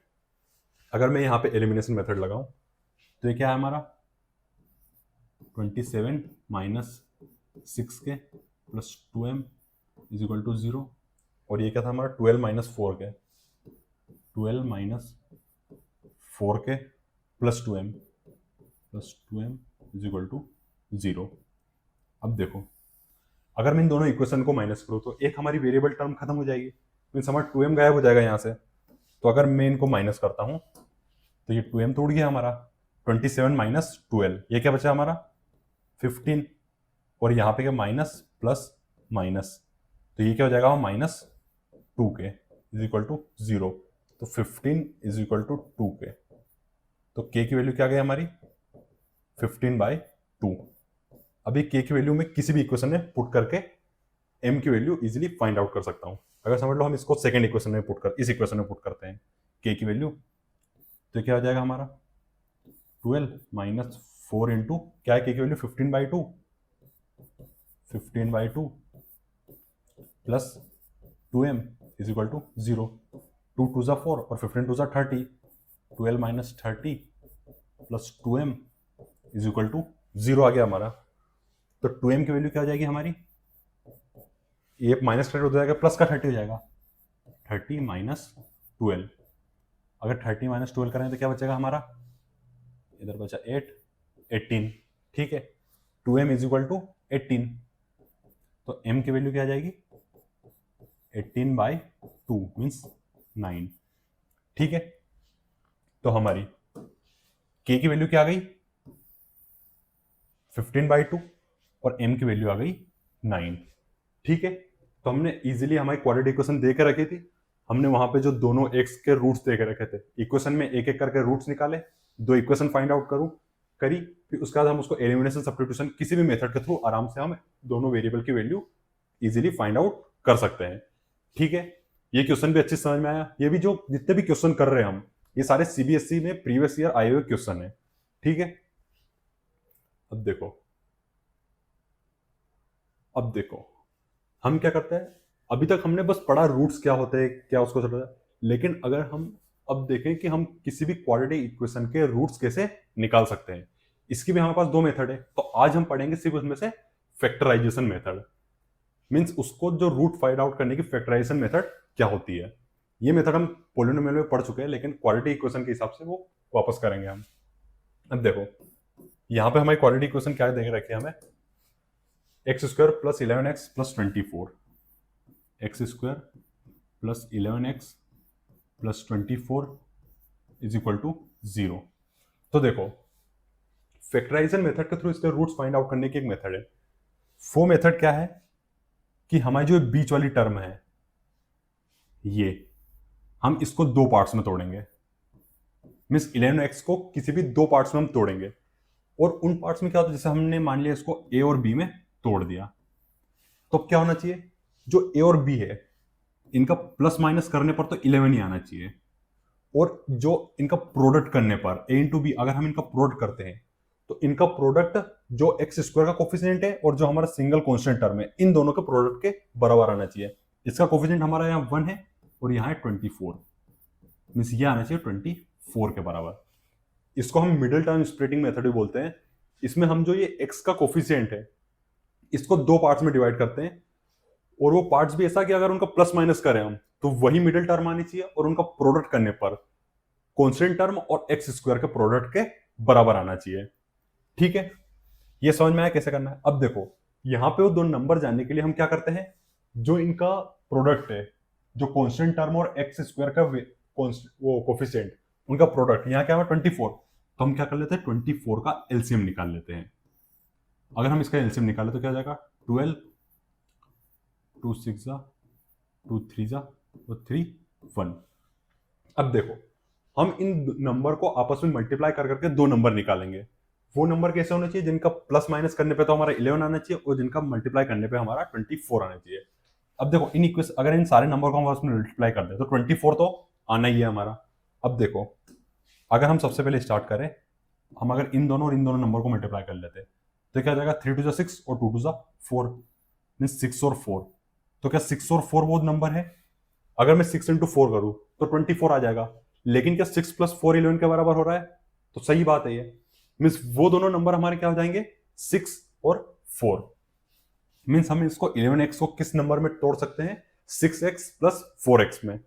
अगर मैं यहाँ पे एलिमिनेशन मेथड लगाऊं, तो ये क्या है हमारा 27 minus 6k plus 2m is equal to 0। और ये क्या था हमारा 12 minus 4k plus 2m is equal to 0। अब देखो, अगर मैं इन दोनों इक्वेशन को माइनस करूँ, तो एक हमारी वेरिएबल टर्म खत्म हो जाएगी, मीन्स हमारा 2m गायब हो जाएगा यहाँ से। तो अगर मैं इनको माइनस करता हूँ, तो ये 2m तो उड़ गया हमारा। 27 माइनस 12, ये क्या बचा हमारा 15, और यहाँ पे क्या माइनस प्लस माइनस, तो ये क्या हो जाएगा minus 2k is equal to 0। तो 15 इज इक्वल टू 2k, तो k की वैल्यू क्या गई हमारी 15/2। अभी k की वैल्यू में किसी भी इक्वेशन में पुट करके m की वैल्यू इजीली फाइंड आउट कर सकता हूँ। अगर समझ लो हम इसको सेकंड इक्वेशन में इस इक्वेशन में पुट करते हैं k की वैल्यू, तो क्या हो जाएगा हमारा 12 माइनस 4 इंटू क्या है k की value 15/2 plus 2m is equal to 0। 2 2 4 और 15 2 30, 12 minus 30 plus 2m is equal to 0 आ गया हमारा। तो 2m की वैल्यू क्या हो जाएगी हमारी, ये माइनस 30 हो जाएगा, प्लस का 30 हो जाएगा, 30 माइनस 12। अगर 30 माइनस 12 करें तो क्या बचेगा हमारा, इधर बचा 18। ठीक है, 2m इज इक्वल टू 18, तो m की वैल्यू क्या आ जाएगी 18/2 मीन्स 9। ठीक है, तो हमारी k की वैल्यू क्या आ गई 15/2 और m की वैल्यू आ गई 9। ठीक है, तो हमने इजीली हमारी क्वाड्रेटिक इक्वेशन दे के रखी थी। हमने वहां पे जो दोनों x के रूट्स दे के रखे थे, इक्वेशन में एक एक करके रूट्स निकाले, दो इक्वेशन फाइंड आउट करी, फिर उसके बाद हम उसको एलिमिनेशन सब्स्टिट्यूशन किसी भी मेथड के थ्रू आराम से हम दोनों वेरिएबल की वैल्यू इजीली फाइंड आउट कर सकते हैं। ठीक है, ये क्वेश्चन भी अच्छी समझ में आया। ये भी जो जितने भी क्वेश्चन कर रहे हैं हम, ये सारे सीबीएसई में प्रीवियस ईयर आए हुए क्वेश्चन है। ठीक है, अब देखो हम क्या करते हैं, अभी तक हमने बस पढ़ा रूट्स क्या होते हैं, क्या उसको चलता है, लेकिन अगर हम अब देखें कि हम किसी भी क्वाड्रेटिक इक्वेशन के रूट्स कैसे निकाल सकते हैं, इसकी भी हमारे पास दो मेथड है। तो आज हम पढ़ेंगे सिर्फ उसमें से फैक्टराइजेशन मेथड, मींस उसको जो रूट फाइंड आउट करने की फैक्टराइजेशन मेथड क्या होती है। ये मेथड हम पोलिनोमियल में पढ़ चुके हैं, लेकिन क्वाड्रेटिक इक्वेशन के हिसाब से वो वापस करेंगे हम। अब देखो यहां पे हमारी क्वाड्रेटिक इक्वेशन क्या देख रखे हमें, x square plus 11x plus 24, x square plus 11x plus 24 is equal to 0। तो देखो फैक्टराइजेशन मेथड के थ्रू इसके रूट्स फाइंड आउट करने की एक मेथड है। वो मेथड क्या है कि हमारी जो बीच वाली टर्म है, ये हम इसको दो पार्ट्स में तोड़ेंगे, मीन्स 11x को किसी भी दो पार्ट्स में हम तोड़ेंगे। और उन पार्ट्स में क्या होता है, जैसे हमने मान लिया इसको a और b में तोड़ दिया, तो क्या होना चाहिए, जो a और b है इनका प्लस माइनस करने पर तो 11 ही आना चाहिए, और जो इनका प्रोडक्ट करने पर a इंटू बी अगर हम इनका प्रोडक्ट करते हैं तो इनका प्रोडक्ट जो एक्स स्क्वायर का कोफिशिएंट है और जो हमारा सिंगल कांस्टेंट टर्म है, इन दोनों के प्रोडक्ट के बराबर आना चाहिए। इसका कोफिशिएंट हमारा यहाँ 1 है और यहाँ है 24, मीन्स ये आना चाहिए 24 के बराबर। इसको हम मिडिल टर्म स्प्लिटिंग मेथड भी बोलते हैं। इसमें हम जो ये एक्स का कोफिशिएंट है इसको दो पार्ट्स में डिवाइड करते हैं, और वो पार्ट्स भी ऐसा कि अगर उनका प्लस माइनस करें हम तो वही मिडिल टर्म आनी चाहिए, और उनका प्रोडक्ट करने पर कांस्टेंट टर्म और एक्स स्क्वायर के प्रोडक्ट के बराबर आना चाहिए। ठीक है, ये समझ में आया कैसे करना है। अब देखो यहां पे वो दो नंबर जानने के लिए हम क्या करते हैं, जो इनका प्रोडक्ट है, जो कांस्टेंट टर्म और एक्स स्क्वायर का वो कोफिशिएंट, उनका प्रोडक्ट यहाँ क्या है 24, तो हम क्या कर लेते हैं 24 का एलसीएम निकाल लेते हैं। अगर हम इसका एलसीएम निकालें तो क्या जाएगा 12, 2 6 जा 2 3 जा और 3 1। अब देखो हम इन नंबर को आपस में मल्टीप्लाई कर करके दो नंबर निकालेंगे। वो नंबर कैसे होने चाहिए, जिनका प्लस माइनस करने पे तो हमारा 11 आना चाहिए और जिनका मल्टीप्लाई करने पे हमारा 24 आना चाहिए। अब देखो इन इक्वेशन अगर इन सारे नंबर को हम आपस में मल्टीप्लाई कर दें तो 24 तो आना ही है हमारा। अब देखो अगर हम सबसे पहले स्टार्ट करें, हम अगर इन दोनों और इन दोनों नंबर को मल्टीप्लाई कर लेते तो क्या जाएगा 3 2 6 और 2 2 4, मीन्स 6 और 4। तो क्या 6 और 4 वो नंबर है, अगर मैं 6 इंटू 4 करूं तो 24 आ जाएगा। लेकिन क्या 6 प्लस 4 11 के बराबर हो रहा है, तो सही बात है ये, मीन्स वो दोनों नंबर हमारे क्या हो जाएंगे 6 और 4। मीन्स हम इसको 11x को किस नंबर में तोड़ सकते हैं 6x प्लस 4x में।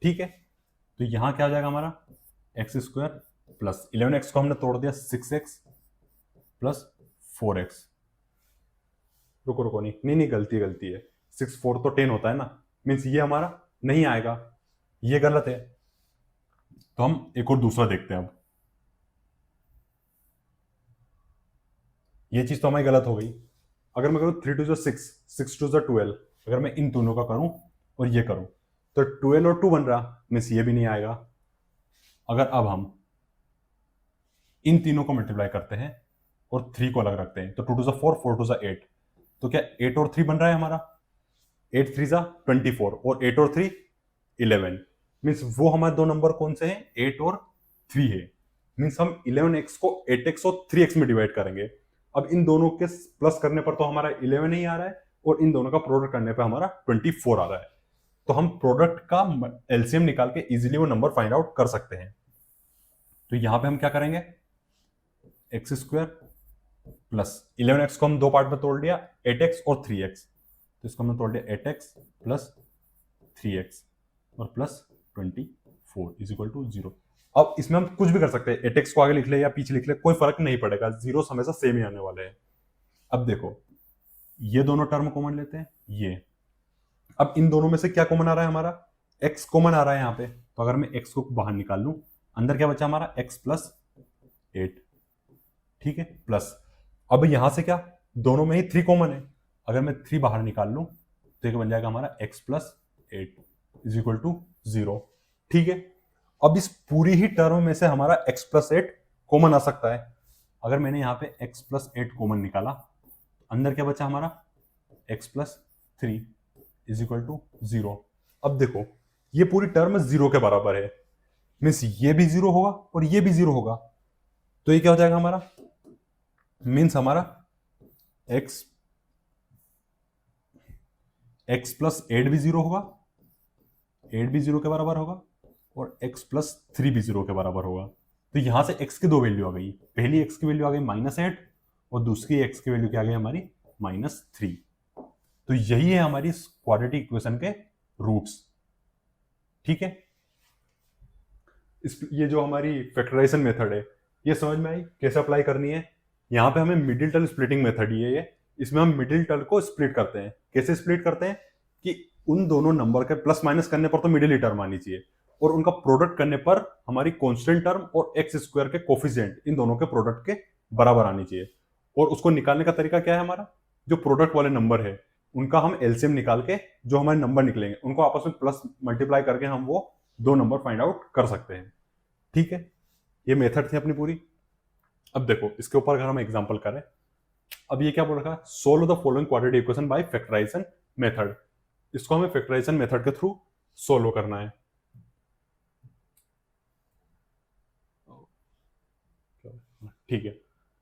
ठीक है, तो यहां क्या आ जाएगा हमारा एक्स स्क्वायर प्लस 11x को हमने तोड़ दिया 6x प्लस 4x। रुको रुको नहीं गलती है, 6 4 तो 10 होता है ना, मीन्स ये हमारा नहीं आएगा, ये गलत है। तो हम एक और दूसरा देखते हैं। अब ये चीज तो हमारी गलत हो गई। अगर मैं करूं 3 2 6 6 2 12, अगर मैं इन दोनों का करूं और ये करूं तो 12 और 2 बन रहा, मीन्स ये भी नहीं आएगा। अगर अब हम इन तीनों को मल्टीप्लाई करते हैं और 3 को अलग रखते हैं तो 2 2 4 4 2 8, तो क्या 8 और 3 बन रहा है हमारा, 8 3 24 और 8 और 3 11, मीन्स वो हमारे दो नंबर कौन से हैं 8 और 3 है। मीन्स हम 11x को 8x और 3x में डिवाइड करेंगे। अब इन दोनों के प्लस करने पर तो हमारा 11 ही आ रहा है और इन दोनों का प्रोडक्ट करने पर हमारा 24 आ रहा है। तो हम प्रोडक्ट का एलसीएम निकाल के इजीली वो नंबर फाइंड आउट कर सकते हैं। तो यहां पे हम क्या करेंगे एक्स स्क्वायर प्लस 11x को हम दो पार्ट में तोड़ लिया 8x और 3x, तो इसको हमने तोड़ लिया 8x प्लस 3x और प्लस 24 इज इक्वल टू 0। अब इसमें हम कुछ भी कर सकते हैं, 8x को आगे लिख ले या पीछे लिख ले कोई फर्क नहीं पड़ेगा, जीरो हमेशा सेम ही आने वाले हैं। अब देखो ये दोनों टर्म कॉमन लेते हैं, ये अब इन दोनों में से क्या कॉमन आ रहा है हमारा x कॉमन आ रहा है यहाँ पे, तो अगर मैं x को बाहर निकाल लूं अंदर क्या बचा हमारा x प्लस 8। ठीक है, प्लस अब यहां से क्या दोनों में ही 3 कॉमन है, अगर मैं 3 बाहर निकाल लूं तो ये बन जाएगा हमारा x plus 8 is equal to 0। ठीक है, अब इस पूरी ही टर्म में से हमारा x प्लस 8 कॉमन आ सकता है। अगर मैंने यहाँ पे x प्लस 8 कॉमन निकाला अंदर क्या बचा हमारा x plus 3 is equal to 0। अब देखो ये पूरी टर्म जीरो के बराबर है, मीन्स ये भी जीरो होगा और ये भी जीरो होगा, तो ये क्या हो जाएगा हमारा, मीन्स हमारा x x प्लस 8 भी जीरो होगा, 8 भी जीरो के बराबर होगा, और x प्लस 3 भी जीरो के बराबर होगा। तो यहां से x की दो वैल्यू आ गई, पहली x की वैल्यू आ गई -8 और दूसरी x की वैल्यू क्या आ गई हमारी -3। तो यही है हमारी क्वाड्रेटिक इक्वेशन के रूट्स। ठीक है, ये जो हमारी फैक्टराइजेशन मेथड है ये समझ में आई कैसे अप्लाई करनी है। यहाँ पे हमें मिडिल टर्म स्प्लिटिंग मेथड ही है ये, इसमें हम मिडिल टर्म को स्प्लिट करते हैं। कैसे स्प्लिट करते हैं कि उन दोनों नंबर के प्लस माइनस करने पर तो मिडिल ही टर्म आनी चाहिए, और उनका प्रोडक्ट करने पर हमारी कांस्टेंट टर्म और एक्स स्क्वायर के कोफिशिएंट इन दोनों के प्रोडक्ट के बराबर आनी चाहिए। और उसको निकालने का तरीका क्या है, हमारा जो प्रोडक्ट वाले नंबर है उनका हम एलसीएम निकाल के जो हमारे नंबर निकलेंगे उनको आपस में प्लस मल्टीप्लाई करके हम वो दो नंबर फाइंड आउट कर सकते हैं। ठीक है, ये मेथड थी अपनी पूरी। अब देखो इसके ऊपर अगर हम एग्जांपल करें, अब ये क्या बोल रखा है, solve the following quadratic equation by factorisation method. इसको हमें फैक्टराइजेशन मेथड के थ्रू सोल्व करना है। ठीक है,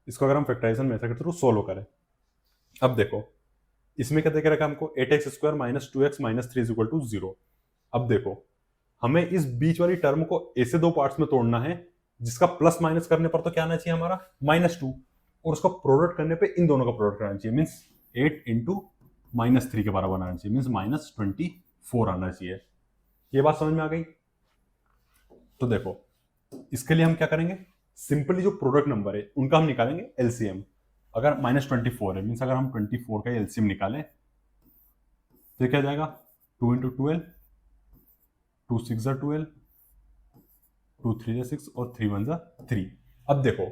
इसको अगर हम फैक्टराइजेशन मेथड के थ्रू सोल्व करें, अब देखो इसमें क्या देख रखा है हमको 8x square minus 2x minus 3 equal to 0। अब देखो हमें इस बीच वाली टर्म को ऐसे दो पार्ट्स में तोड़ना है जिसका प्लस माइनस करने पर तो क्या आना चाहिए हमारा -2, और उसका प्रोडक्ट करने पे इन दोनों का प्रोडक्ट आना चाहिए, मीन्स 8 इंटू -3 के बराबर आना चाहिए, मीन्स -24 आना चाहिए। ये बात समझ में आ गई। तो देखो इसके लिए हम क्या करेंगे, सिंपली जो प्रोडक्ट नंबर है उनका हम निकालेंगे एलसीएम। अगर -24 है, मीन्स अगर हम 24 का एलसीएम निकालें तो ये क्या जाएगा, 2 इंटू 12, 2 6 12, 2 3 6 और 3 1 3। अब देखो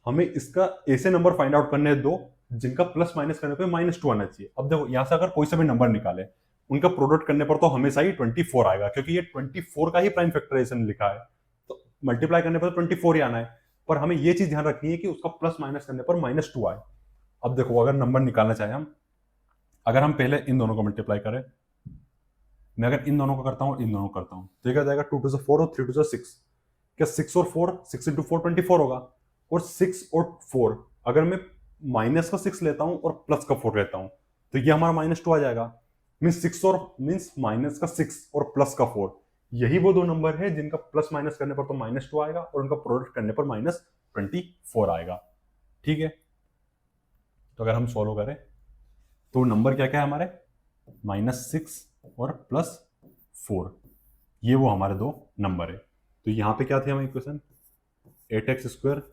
हमें इसका ऐसे नंबर फाइंड आउट करने दो जिनका प्लस माइनस करने पे -2 आना चाहिए। अब देखो यहां से अगर कोई सा भी नंबर निकाले उनका प्रोडक्ट करने पर तो हमेशा ही 24 आएगा, क्योंकि ये 24 का ही प्राइम फैक्टराइजेशन लिखा है, तो मल्टीप्लाई करने पर तो 24 ही आना है। पर हमें ये चीज ध्यान रखनी है कि उसका प्लस माइनस करने पर -2 आए। अब देखो अगर नंबर निकालना चाहे हम, अगर हम पहले इन दोनों को मल्टीप्लाई करें, मैं अगर इन दोनों को करता हूं इन दोनों को करता हूं तो ये क्या जाएगा, 2 2 4 और 3 2 6, क्या 6 और 4, 6 इंटू 4 24 होगा, और 6 और 4 अगर मैं माइनस का 6 लेता हूं और प्लस का 4 लेता हूं तो ये हमारा -2 आ जाएगा। मीन्स 6 और मीन्स माइनस का 6 और प्लस का 4, यही वो दो नंबर है जिनका प्लस माइनस करने पर तो -2 आएगा और उनका प्रोडक्ट करने पर -24 आएगा। ठीक है, तो अगर हम सॉल्व करें तो नंबर क्या क्या है हमारे, -6 और +4, ये वो हमारे दो नंबर है। तो यहां पे क्या थे हमारी equation, 8x square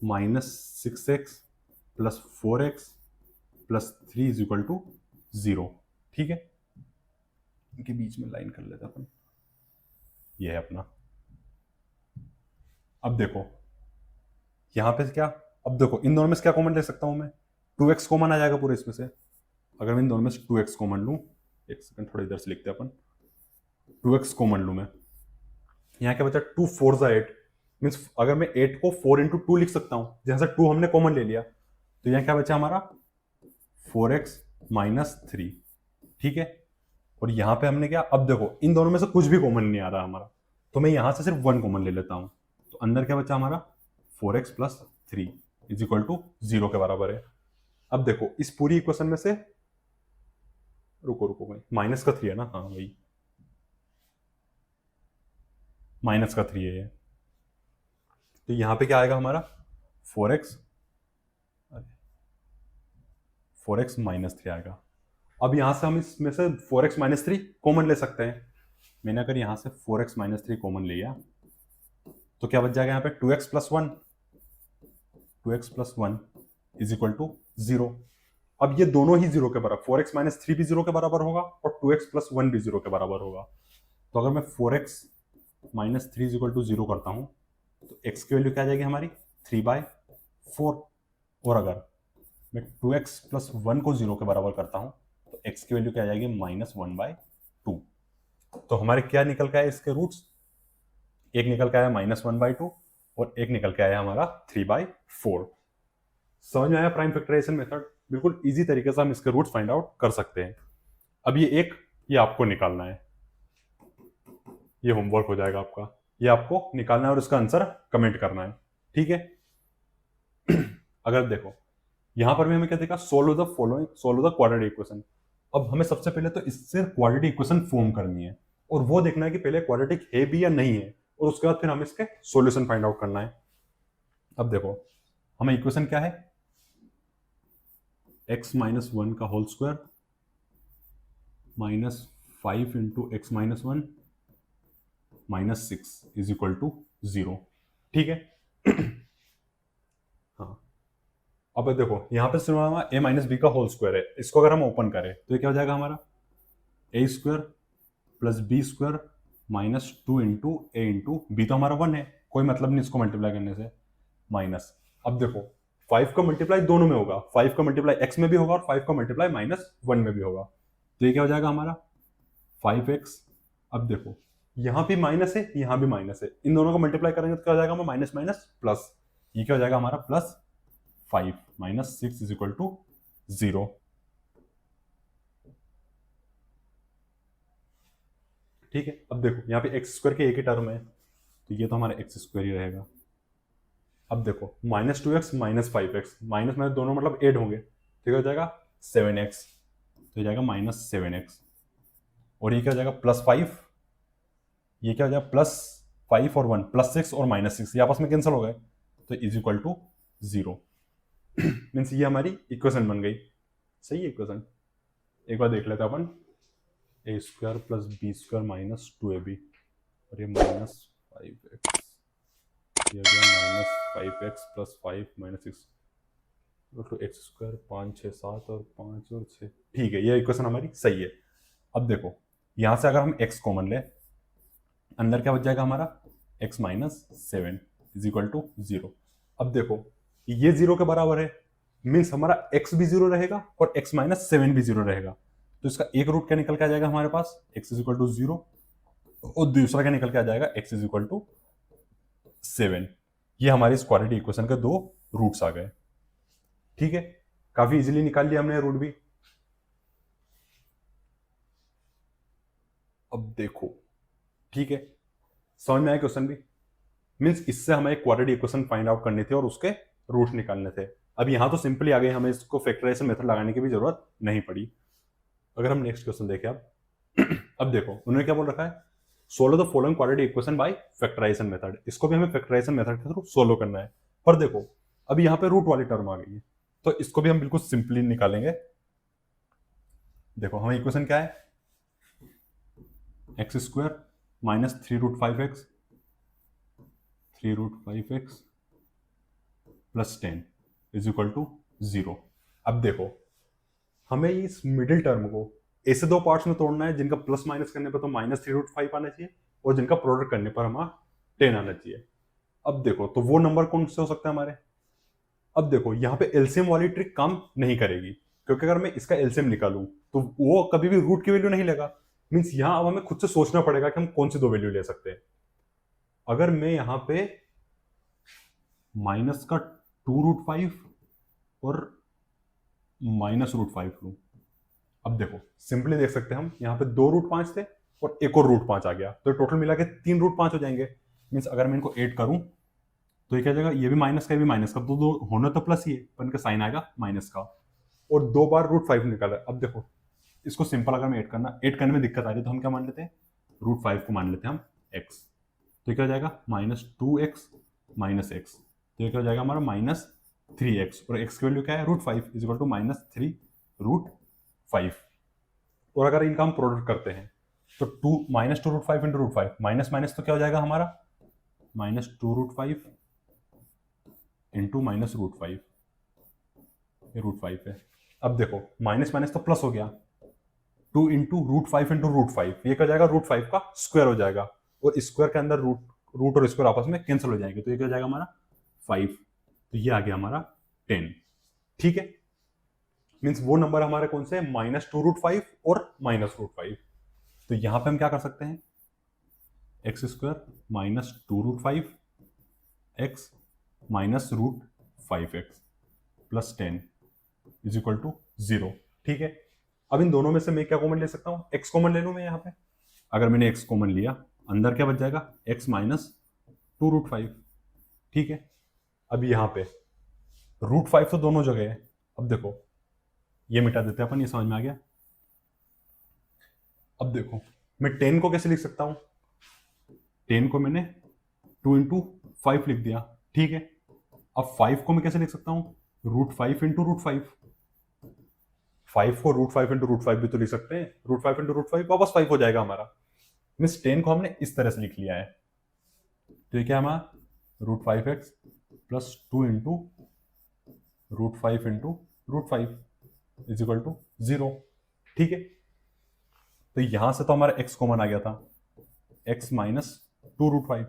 minus 6x plus 4x plus 3 is equal to 0। ठीक है, इनके बीच में लाइन कर लेते अपन, ये है अपना। अब देखो यहां पे क्या, अब देखो इन दोनों में से क्या कॉमन ले सकता हूं मैं, 2x कॉमन आ जाएगा पूरे इसमें से। अगर मैं इन दोनों में से 2x कॉमन लूं, एक सेकंड थोड़ा इधर से लिखते हैं अपन, 2x कॉमन लूं मैं, यहाँ क्या बचा 2 4 8, मीन्स अगर मैं 8 को 4 इंटू 2 लिख सकता हूं, जैसे 2 हमने कॉमन ले लिया, तो यहाँ क्या बचा हमारा 4x माइनस 3। ठीक है, और यहां पे हमने क्या, अब देखो इन दोनों में से कुछ भी कॉमन नहीं आ रहा हमारा, तो मैं यहां से सिर्फ 1 कॉमन ले लेता हूं, तो अंदर क्या बचा हमारा 4x plus 3 is equal to 0 के बराबर है। अब देखो इस पूरी इक्वेशन में से, रुको रुको भाई, माइनस का 3 है ना, हाँ वही माइनस का 3 है ये, तो यहां पे क्या आएगा हमारा 4x माइनस 3 आएगा। अब यहां से हम इसमें से 4x माइनस 3 कॉमन ले सकते हैं। मैंने अगर यहां से 4x माइनस 3 कॉमन लिया तो क्या बच जाएगा यहाँ पे 2x plus 1, 2x plus 1 is equal to 0। अब ये दोनों ही 0 के बराबर, 4x माइनस 3 भी 0 के बराबर होगा और 2x प्लस 1 भी 0 के बराबर होगा। तो अगर मैं 4x minus 3 is equal to 0 करता हूं तो x की वैल्यू क्या आ जाएगी हमारी 3/4, और अगर मैं 2x प्लस 1 को 0 के बराबर करता हूं तो x की वैल्यू क्या आ जाएगी -1/2। तो हमारे क्या निकल के आए इसके रूट्स, एक निकल के आया -1/2 और एक निकल के आया हमारा 3/4। समझ में आया प्राइम फैक्टराइजेशन मेथड, बिल्कुल इजी तरीके से हम इसके रूट्स फाइंड आउट कर सकते हैं। अब ये आपको निकालना है, ये होमवर्क हो जाएगा आपका, ये आपको निकालना है और इसका आंसर कमेंट करना है, ठीक है। अगर देखो यहां पर भी हमें क्या देखा, solve the following, solve the quadratic equation. अब हमें सबसे पहले तो इससे क्वाड्रेटिक इक्वेशन फॉर्म करनी है और वो देखना है कि पहले क्वाड्रेटिक है भी या नहीं है, और उसके बाद फिर हमें इसके सॉल्यूशन फाइंड आउट करना है। अब देखो हमें इक्वेशन क्या है, x माइनस वन का whole square minus 5 into x minus one minus 6 is equal to 0, ठीक है। हाँ, अब देखो यहाँ पे सिर्फ हमारा a माइनस बी का होल स्क्वायर है, इसको अगर हम ओपन करें तो ये क्या हो जाएगा हमारा a square plus B square minus 2 into A into B, तो हमारा 1 है, कोई मतलब नहीं इसको मल्टीप्लाई करने से, माइनस। अब देखो 5 का मल्टीप्लाई दोनों में होगा, 5 का मल्टीप्लाई x में भी होगा और 5 का मल्टीप्लाई माइनस 1 में भी होगा, तो ये क्या हो जाएगा हमारा 5x। अब देखो यहाँ भी माइनस है, यहाँ भी माइनस है, इन दोनों को मल्टीप्लाई करेंगे तो क्या हो जाएगा हमारा माइनस माइनस प्लस, ये क्या हो जाएगा हमारा plus 5 minus 6 is equal to 0, ठीक है। अब देखो यहाँ पे एक्स स्क्वायर के एक ही टर्म है, तो ये तो हमारा एक्स स्क्वायर ही रहेगा। अब देखो minus 2x minus 5x, minus minus दोनों मतलब एड होंगे, तो क्या हो जाएगा 7x, तो हो जाएगा माइनस 7x, और ये क्या हो जाएगा प्लस 5, ये क्या हो जाएगा प्लस 5 और 1 प्लस 6 और माइनस 6, ये आपस में कैंसिल हो गए, तो इज इक्वल टू 0। मीन्स ये हमारी इक्वेशन बन गई, सही है इक्वेशन। एक बार देख लेते हैं अपन, a square plus B square minus 2ab, और ये माइनस 5x, ये हो गया minus 5x plus 5 minus 6 two x square, 5 6 7 और 5 और 6, ठीक है, ये इक्वेशन हमारी सही है। अब देखो यहाँ से अगर हम x कॉमन ले, अंदर क्या बच जाएगा हमारा x minus 7 is equal to 0। अब देखो ये 0 के बराबर है, मीन्स हमारा x भी 0 रहेगा और x माइनस 7 भी 0 रहेगा, तो इसका एक रूट क्या निकल के आ जाएगा हमारे पास x इज इक्वल टू 0, और दूसरा क्या निकल के आ जाएगा x इज इक्वल टू 7। ये हमारी इस क्वाड्रेटिक इक्वेशन के दो रूट्स आ गए, ठीक है। काफी इजीली निकाल लिया हमने रूट भी। अब देखो ठीक है, समझ में आया क्वेश्चन भी, मीन्स इससे हमें एक क्वाड्रेटिक इक्वेशन फाइंड आउट करनी थी और उसके रूट निकालने थे। अब यहां तो सिंपली आ गए, हमें इसको फैक्टराइजेशन मेथड लगाने की भी जरूरत नहीं पड़ी। अगर हम नेक्स्ट क्वेश्चन देखें अब देखो उन्होंने क्या बोल रखा है, solve the following quadratic equation by factorisation method, इसको भी हमें फैक्टराइजेशन मेथड के थ्रू सोल्व करना है। पर देखो अब यहाँ पे रूट वाली टर्म आ गई है, तो इसको भी हम बिल्कुल सिंपली निकालेंगे। देखो हमें इक्वेशन क्या है, x square minus 3√5x 3√5x plus 10 is equal to 0। अब देखो हमें इस मिडिल टर्म को ऐसे दो पार्ट्स में तोड़ना है जिनका प्लस माइनस करने पर तो माइनस 3√5 आना चाहिए और जिनका प्रोडक्ट करने पर हमारा 10 आना चाहिए। अब देखो तो वो नंबर कौन से हो सकते हैं हमारे, अब देखो यहाँ पे एलसीएम वाली ट्रिक काम नहीं करेगी, क्योंकि अगर मैं इसका एलसीएम निकालूं तो वो कभी भी रूट की वैल्यू नहीं लेगा। मीन्स यहाँ अब हमें खुद से सोचना पड़ेगा कि हम कौन सी दो वैल्यू ले सकते हैं। अगर मैं यहाँ पे माइनस का 2√5 और -√5 लूं, अब देखो सिंपली देख सकते हैं हम यहाँ पे 2√5 थे और एक और √5 आ गया, तो टोटल मिला के 3√5 हो जाएंगे। मीन्स अगर मैं इनको ऐड करूं तो ये क्या जाएगा, ये भी माइनस का, ये भी माइनस का, तो दो होना तो प्लस ही है पर इनका साइन आएगा माइनस का, और 2 बार √5 निकाला। अब देखो इसको सिंपल अगर मैं ऐड करने में दिक्कत आ रही है तो हम क्या मान लेते हैं, √5 को मान लेते हैं हम x, तो ये क्या हो जाएगा -2x माइनस x, तो ये क्या हो जाएगा हमारा -3x, और x की वैल्यू क्या है √5 इज इक्वल टू -3√5। और अगर इनका हम प्रोडक्ट करते हैं तो -2√5 इंटू √5 माइनस माइनस तो क्या हो जाएगा हमारा -2√5 इंटू -√5, ये √5 है। अब देखो माइनस माइनस तो प्लस हो गया, 2 इंटू √5 इंटू √5, ये क्या हो जाएगा √5 का स्क्वायर हो जाएगा, और स्क्वायर के अंदर रूट और स्क्वायर आपस में कैंसिल हो जाएंगे, तो ये क्या हो जाएगा हमारा 5, तो ये आ गया हमारा 10, ठीक है। मीन्स वो नंबर हमारे कौन से -2√5 और -√5, तो यहां पे हम क्या कर सकते हैं, X square -2√5 x -√5x plus 10 is equal to 0, ठीक है। अब इन दोनों में से मैं क्या कॉमन ले सकता हूं, x कॉमन ले लूं मैं यहाँ पे। अगर मैंने x कॉमन लिया अंदर क्या बच जाएगा, x माइनस 2√5। ठीक है, अब यहाँ पे √5 तो दोनों जगह है। अब देखो ये मिटा देते हैं अपन, ये समझ में आ गया। अब देखो मैं 10 को कैसे लिख सकता हूं, 10 को मैंने 2 × 5 लिख दिया। ठीक है, अब 5 को मैं कैसे लिख सकता हूं, √5 × √5। 5 को √5 × √5 भी तो लिख सकते हैं, √5 × √5 वापस 5 हो जाएगा हमारा। मीन्स 10 को हमने इस तरह से लिख लिया है। तो ये क्या हमारा √5x plus 2 × √5 × √5 is equal to 0। ठीक है, तो यहां से तो हमारा x कॉमन आ गया था, x माइनस 2√5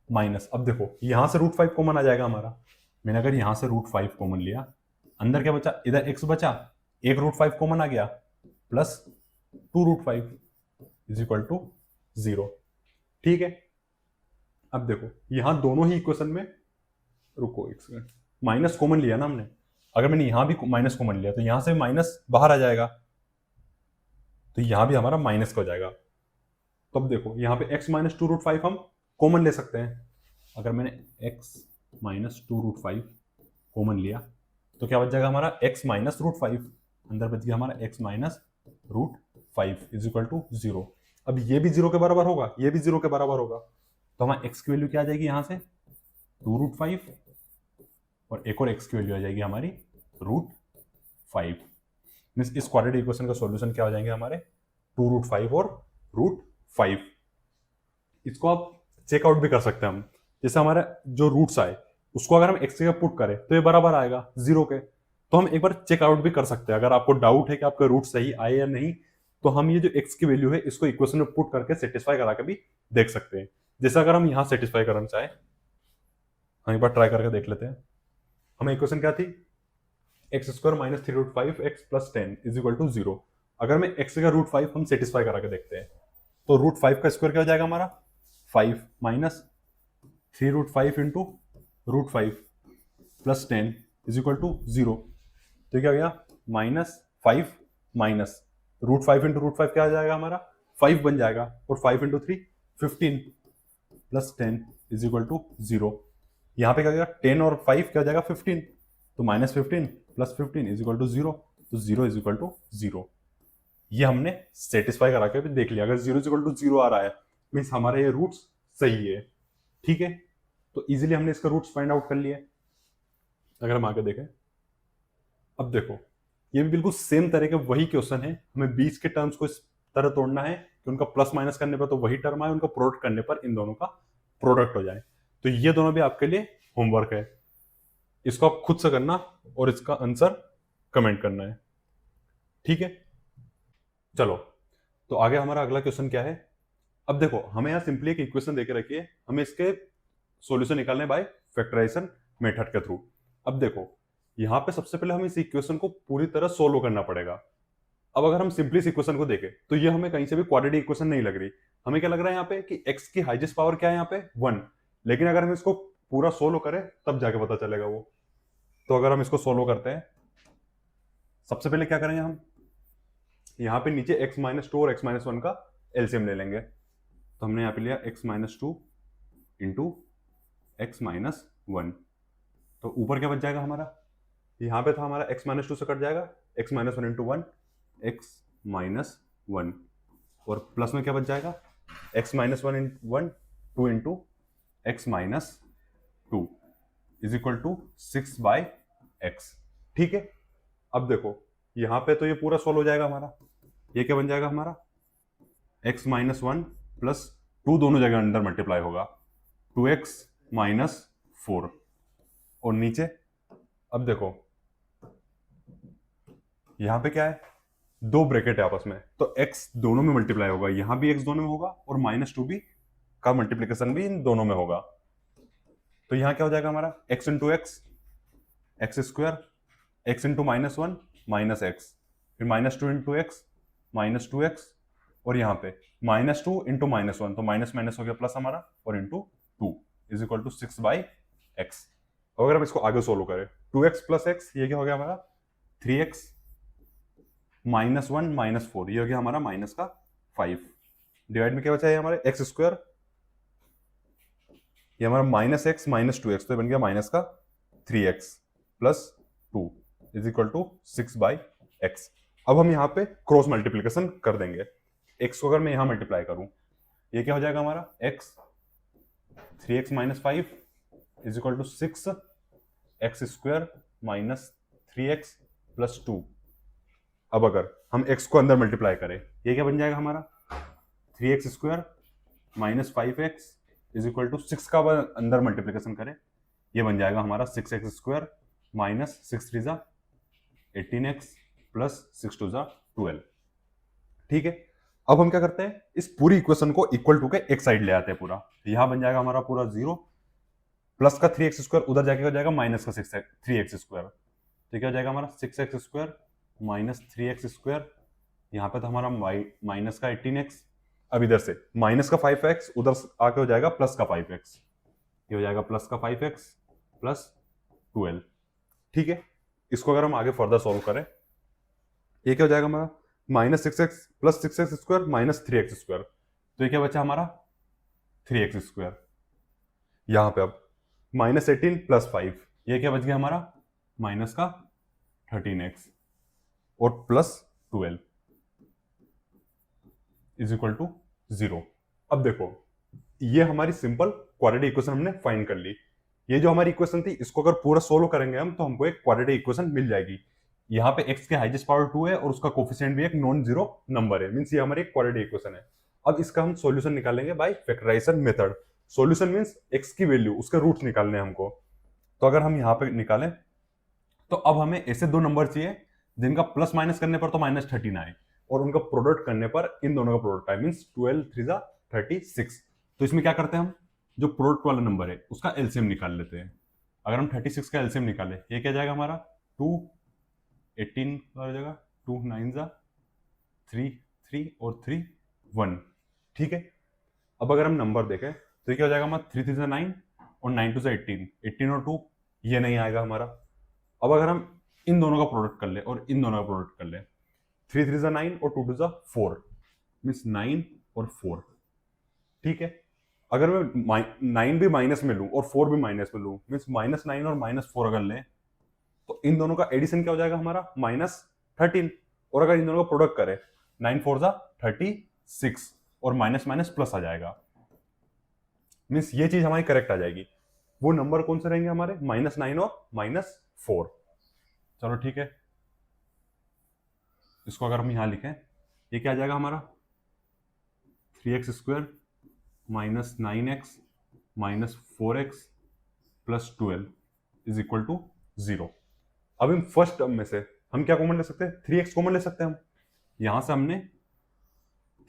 माइनस, अब देखो यहां से √5 कॉमन आ जाएगा हमारा। मैंने अगर यहां से √5 कॉमन लिया, अंदर क्या बचा, इधर x बचा, एक √5 कॉमन आ गया, प्लस 2√5 इज इक्वल टू 0। ठीक है, अब देखो यहां दोनों ही इक्वेशन में, रुको एक सेकंड, माइनस कॉमन लिया ना हमने, अगर मैंने यहां भी माइनस कॉमन लिया तो यहां से माइनस बाहर आ जाएगा, तो यहां भी हमारा माइनस का हो जाएगा। तो अब देखो यहाँ पे x माइनस 2√5 हम कॉमन ले सकते हैं। अगर मैंने x माइनस 2√5 कॉमन लिया तो क्या बच जाएगा हमारा x माइनस √5, अंदर बच गया हमारा x minus √5 is equal to 0। अब ये भी 0 के बराबर होगा, ये भी 0 के बराबर होगा, तो हमारा x की वैल्यू क्या आ जाएगी यहाँ से 2√5, और एक और x की वैल्यू आ जाएगी हमारी √5। मीन्स इस क्वाड्रेटिक इक्वेशन का सॉल्यूशन क्या हो जाएंगे हमारे 2√5 और √5। इसको आप चेकआउट भी कर सकते हैं हम, जैसे हमारा जो रूट्स आए उसको अगर हम x की जगह पुट करें तो ये बराबर आएगा 0 के, तो हम एक बार चेकआउट भी कर सकते हैं। अगर आपको डाउट है कि आपका रूट सही आए या नहीं, तो हम ये जो x की वैल्यू है इसको इक्वेशन में पुट करके सेटिस्फाई करा के भी देख सकते हैं। जैसे अगर हम यहाँ सेटिस्फाई करना चाहें, हम एक बार ट्राई करके देख लेते हैं। हमें इक्वेशन क्या थी, x² minus 3√5x plus 10 is equal to 0। अगर मैं x का √5 हम सेटिस्फाई करा के देखते हैं, तो √5 का स्क्वायर क्या हो जाएगा हमारा 5 minus 3√5 into √5 plus 10 is equal to 0। तो क्या हो गया -5 माइनस √5 इंटू √5 क्या आ जाएगा हमारा 5 बन जाएगा, और 5 into 3 15 plus 10 is equal to 0। यहाँ पे क्या हो गया 10 और 5 क्या हो जाएगा 15, तो -15 प्लस 15 इज इक्वल टू 0, तो 0 इज इक्वल टू 0। ये हमने सेटिस्फाई करा के भी देख लिया। अगर 0 इज इक्वल टू 0 आ रहा है मीन्स हमारे ये रूट्स सही है। ठीक है, तो इजीली हमने इसका रूट्स फाइंड आउट कर लिए। अगर हम आगे देखें, अब देखो ये भी बिल्कुल सेम तरह के वही क्वेश्चन है। हमें बीच के टर्म्स को इस तरह तोड़ना है कि उनका प्लस माइनस करने पर तो वही टर्म आए, उनका प्रोडक्ट करने पर इन दोनों का प्रोडक्ट हो जाए। तो ये दोनों भी आपके लिए होमवर्क है, इसको आप खुद से करना और इसका आंसर कमेंट करना है। ठीक है, चलो तो आगे हमारा अगला क्वेश्चन क्या है। अब देखो हमें यहाँ सिंपली एक इक्वेशन देके रखी है, हमें इसके सॉल्यूशन निकालने बाय फैक्टराइजेशन मेथड के थ्रू। अब देखो यहाँ पे सबसे पहले हमें इस इक्वेशन को पूरी तरह सोल्व करना पड़ेगा। अब अगर हम सिंपली इस इक्वेशन को देखें तो ये हमें कहीं से भी क्वाड्रेटिक इक्वेशन नहीं लग रही। हमें क्या लग रहा है यहाँ पे कि x की हाईएस्ट पावर क्या है यहाँ पे 1, लेकिन अगर हम इसको पूरा सोल्व करें तब जाके पता चलेगा वो। तो अगर हम इसको सोल्व करते हैं, सबसे पहले क्या करेंगे हम यहाँ पे नीचे x माइनस 2 और x माइनस 1 का एलसीएम ले लेंगे। तो हमने यहाँ पे लिया x minus 2 into x minus 1, तो ऊपर क्या बच जाएगा हमारा, यहाँ पे था हमारा x माइनस 2 से कट जाएगा x minus 1 into 1 x minus 1, और प्लस में क्या बच जाएगा x minus 1 2 into x minus 2 is equal to 6/x। ठीक है, अब देखो यहाँ पे तो ये पूरा सॉल्व हो जाएगा हमारा। ये क्या बन जाएगा हमारा x माइनस 1 प्लस 2 दोनों जगह अंदर मल्टीप्लाई होगा 2x माइनस 4, और नीचे अब देखो यहाँ पे क्या है, दो ब्रैकेट है आपस में, तो x दोनों में मल्टीप्लाई होगा, यहाँ भी x दोनों में होगा और -2 भी का मल्टीप्लिकेशन भी इन दोनों में होगा। तो यहाँ क्या हो जाएगा हमारा x into x x square, x into -1 minus x, फिर -2 इंटू एक्स -2x, और यहाँ पे -2 इंटू -1, तो माइनस माइनस हो गया प्लस हमारा, और into 2 is equal to 6/x। अगर हम इसको आगे सोल्व करें 2x प्लस x, ये क्या हो गया हमारा 3x -1 -4, ये हो गया हमारा -5, डिवाइड में क्या बचा है हमारे एक्स स्क्वायर, ये हमारा माइनस एक्स माइनस 2x, तो ये बन गया माइनस का 3x plus 2 is equal to 6/x। अब हम यहाँ पे क्रॉस मल्टीप्लीकेशन कर देंगे। x को अगर मैं यहाँ मल्टीप्लाई करूं, ये क्या हो जाएगा हमारा x 3x minus 5 is equal to 6x square minus 3x plus 2। अब अगर हम x को अंदर मल्टीप्लाई करें, ये क्या बन जाएगा हमारा 3x square minus 5x is equal to 6 का अंदर मल्टीप्लीकेशन करें, ये बन जाएगा हमारा 6x स्क्वायर माइनस 6 3 जा 18x प्लस 6 2 जा 12। ठीक है, अब हम क्या करते हैं, इस पूरी इक्वेशन को इक्वल टू के एक साइड ले आते हैं पूरा। यहां बन जाएगा हमारा पूरा 0, प्लस का 3x स्क्वायर उधर जाके हो जाएगा माइनस का 3x स्क्वायर, तो क्या हो जाएगा हमारा 6x square minus 3x square, यहाँ पे तो हमारा माइनस का 18x, अब इधर से माइनस का 5x उधर आके हो जाएगा प्लस का 5x, ये हो जाएगा प्लस का 5x प्लस 12। ठीक है, इसको अगर हम आगे फर्दर सॉल्व करें, ये क्या हो जाएगा हमारा minus 6x plus 6x square minus 3x square, तो ये क्या बचा हमारा 3x स्क्वायर। यहां पे अब माइनस 18 प्लस 5, ये क्या बच गया हमारा माइनस का 13x और प्लस 12 इज इक्वल टू 0। अब देखो, ये हमारी सिंपल क्वाड्रेटिक इक्वेशन हमने फाइंड कर ली। ये जो हमारी इक्वेशन थी, इसको अगर पूरा सोल्व करेंगे हम, तो हमको एक क्वाड्रेटिक इक्वेशन मिल जाएगी। यहाँ पे x के हाईएस्ट पावर 2 है और उसका कोफिशिएंट भी एक नॉन जीरो नंबर है, मींस ये हमारी एक क्वाड्रेटिक इक्वेशन है। अब इसका हम सॉल्यूशन निकालेंगे by factorisation method. Solution means x की वैल्यू, उसके रूट्स निकालने हैं हमको। तो अगर हम यहाँ पे निकालें, तो अब हमें ऐसे दो नंबर चाहिए जिनका प्लस माइनस करने पर तो माइनस 13 आए, और उनका प्रोडक्ट करने पर इन दोनों का प्रोडक्ट आए, मींस 12 3 जा 36। तो इसमें क्या करते हैं, हम जो प्रोडक्ट वाला नंबर है उसका एलसीएम निकाल लेते हैं। अगर हम 36 का एलसीएम निकाले, ये क्या जाएगा हमारा 2 18 हो जाएगा, 2 9 जा 3 3 और 3 1। ठीक है, अब अगर हम नंबर देखें तो ये क्या हो जाएगा हमारा 3 3 जा 9 और 9 2 जा 18, 18 और 2 ये नहीं आएगा हमारा। अब अगर हम इन दोनों का प्रोडक्ट कर ले और इन दोनों का प्रोडक्ट कर ले, 3 3 जा 9 और 2 2 जा 4, मीन्स 9 और 4। ठीक है, अगर मैं 9 भी माइनस में लूं और 4 भी माइनस में लूं, मीन्स माइनस 9 और माइनस 4 अगर लें, तो इन दोनों का एडिशन क्या हो जाएगा हमारा माइनस 13। और अगर इन दोनों का प्रोडक्ट करें, 9 4 जा 36 और माइनस माइनस प्लस आ जाएगा, मीन्स ये चीज हमारी करेक्ट आ जाएगी। वो नंबर कौन से रहेंगे हमारे माइनस 9 और माइनस 4। चलो ठीक है, इसको अगर हम यहां लिखें, ये क्या आ जाएगा हमारा 3x square minus 9x minus 4x plus 12 is equal to 0। अब इन फर्स्ट टर्म में से हम क्या कॉमन ले सकते हैं, 3x कॉमन ले सकते हैं हम। यहां से हमने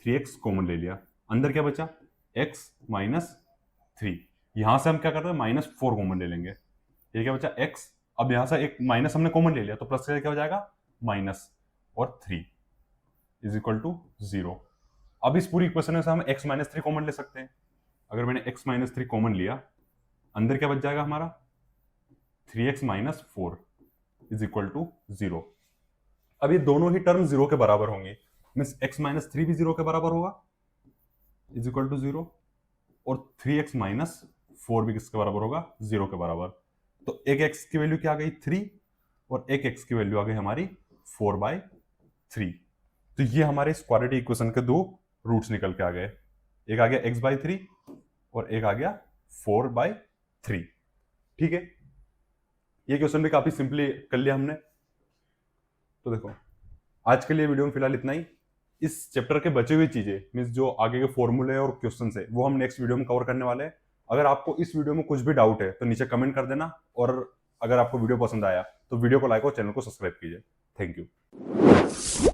3x कॉमन ले लिया, अंदर क्या बचा x माइनस 3। यहां से हम क्या करते हैं माइनस 4 कॉमन ले लेंगे, ये क्या बचा x। अब यहां से एक माइनस हमने कॉमन ले लिया, तो प्लस क्या हो जाएगा माइनस और 3 इज इक्वल टू 0। अब इस पूरी इक्वेशन में से हम x माइनस 3 कॉमन ले सकते हैं। अगर मैंने x माइनस 3 कॉमन लिया, अंदर क्या बच जाएगा हमारा 3x minus 4 is equal to 0। अब ये दोनों ही टर्म 0 के बराबर होंगे, मीन्स x माइनस 3 भी 0 के बराबर होगा इज इक्वल टू 0, और 3x माइनस 4 भी किसके बराबर होगा 0 के बराबर। तो एक x की वैल्यू क्या आ गई 3 और एक x की वैल्यू आ गई हमारी 4/3। तो ये हमारे इस क्वाड्रेटिक इक्वेशन के दो रूट्स निकल के आ गए, एक आ गया x/3 और एक आ गया 4/3। ठीक है, ये क्वेश्चन भी काफी सिंपली कर लिया हमने। तो देखो, आज के लिए वीडियो में फिलहाल इतना ही। इस चैप्टर के बचे हुए चीजें मीन्स जो आगे के फॉर्मूले और क्वेश्चन है वो हम नेक्स्ट वीडियो में कवर करने वाले हैं। अगर आपको इस वीडियो में कुछ भी डाउट है तो नीचे कमेंट कर देना, और अगर आपको वीडियो पसंद आया तो वीडियो को लाइक और चैनल को सब्सक्राइब कीजिए। Thank you.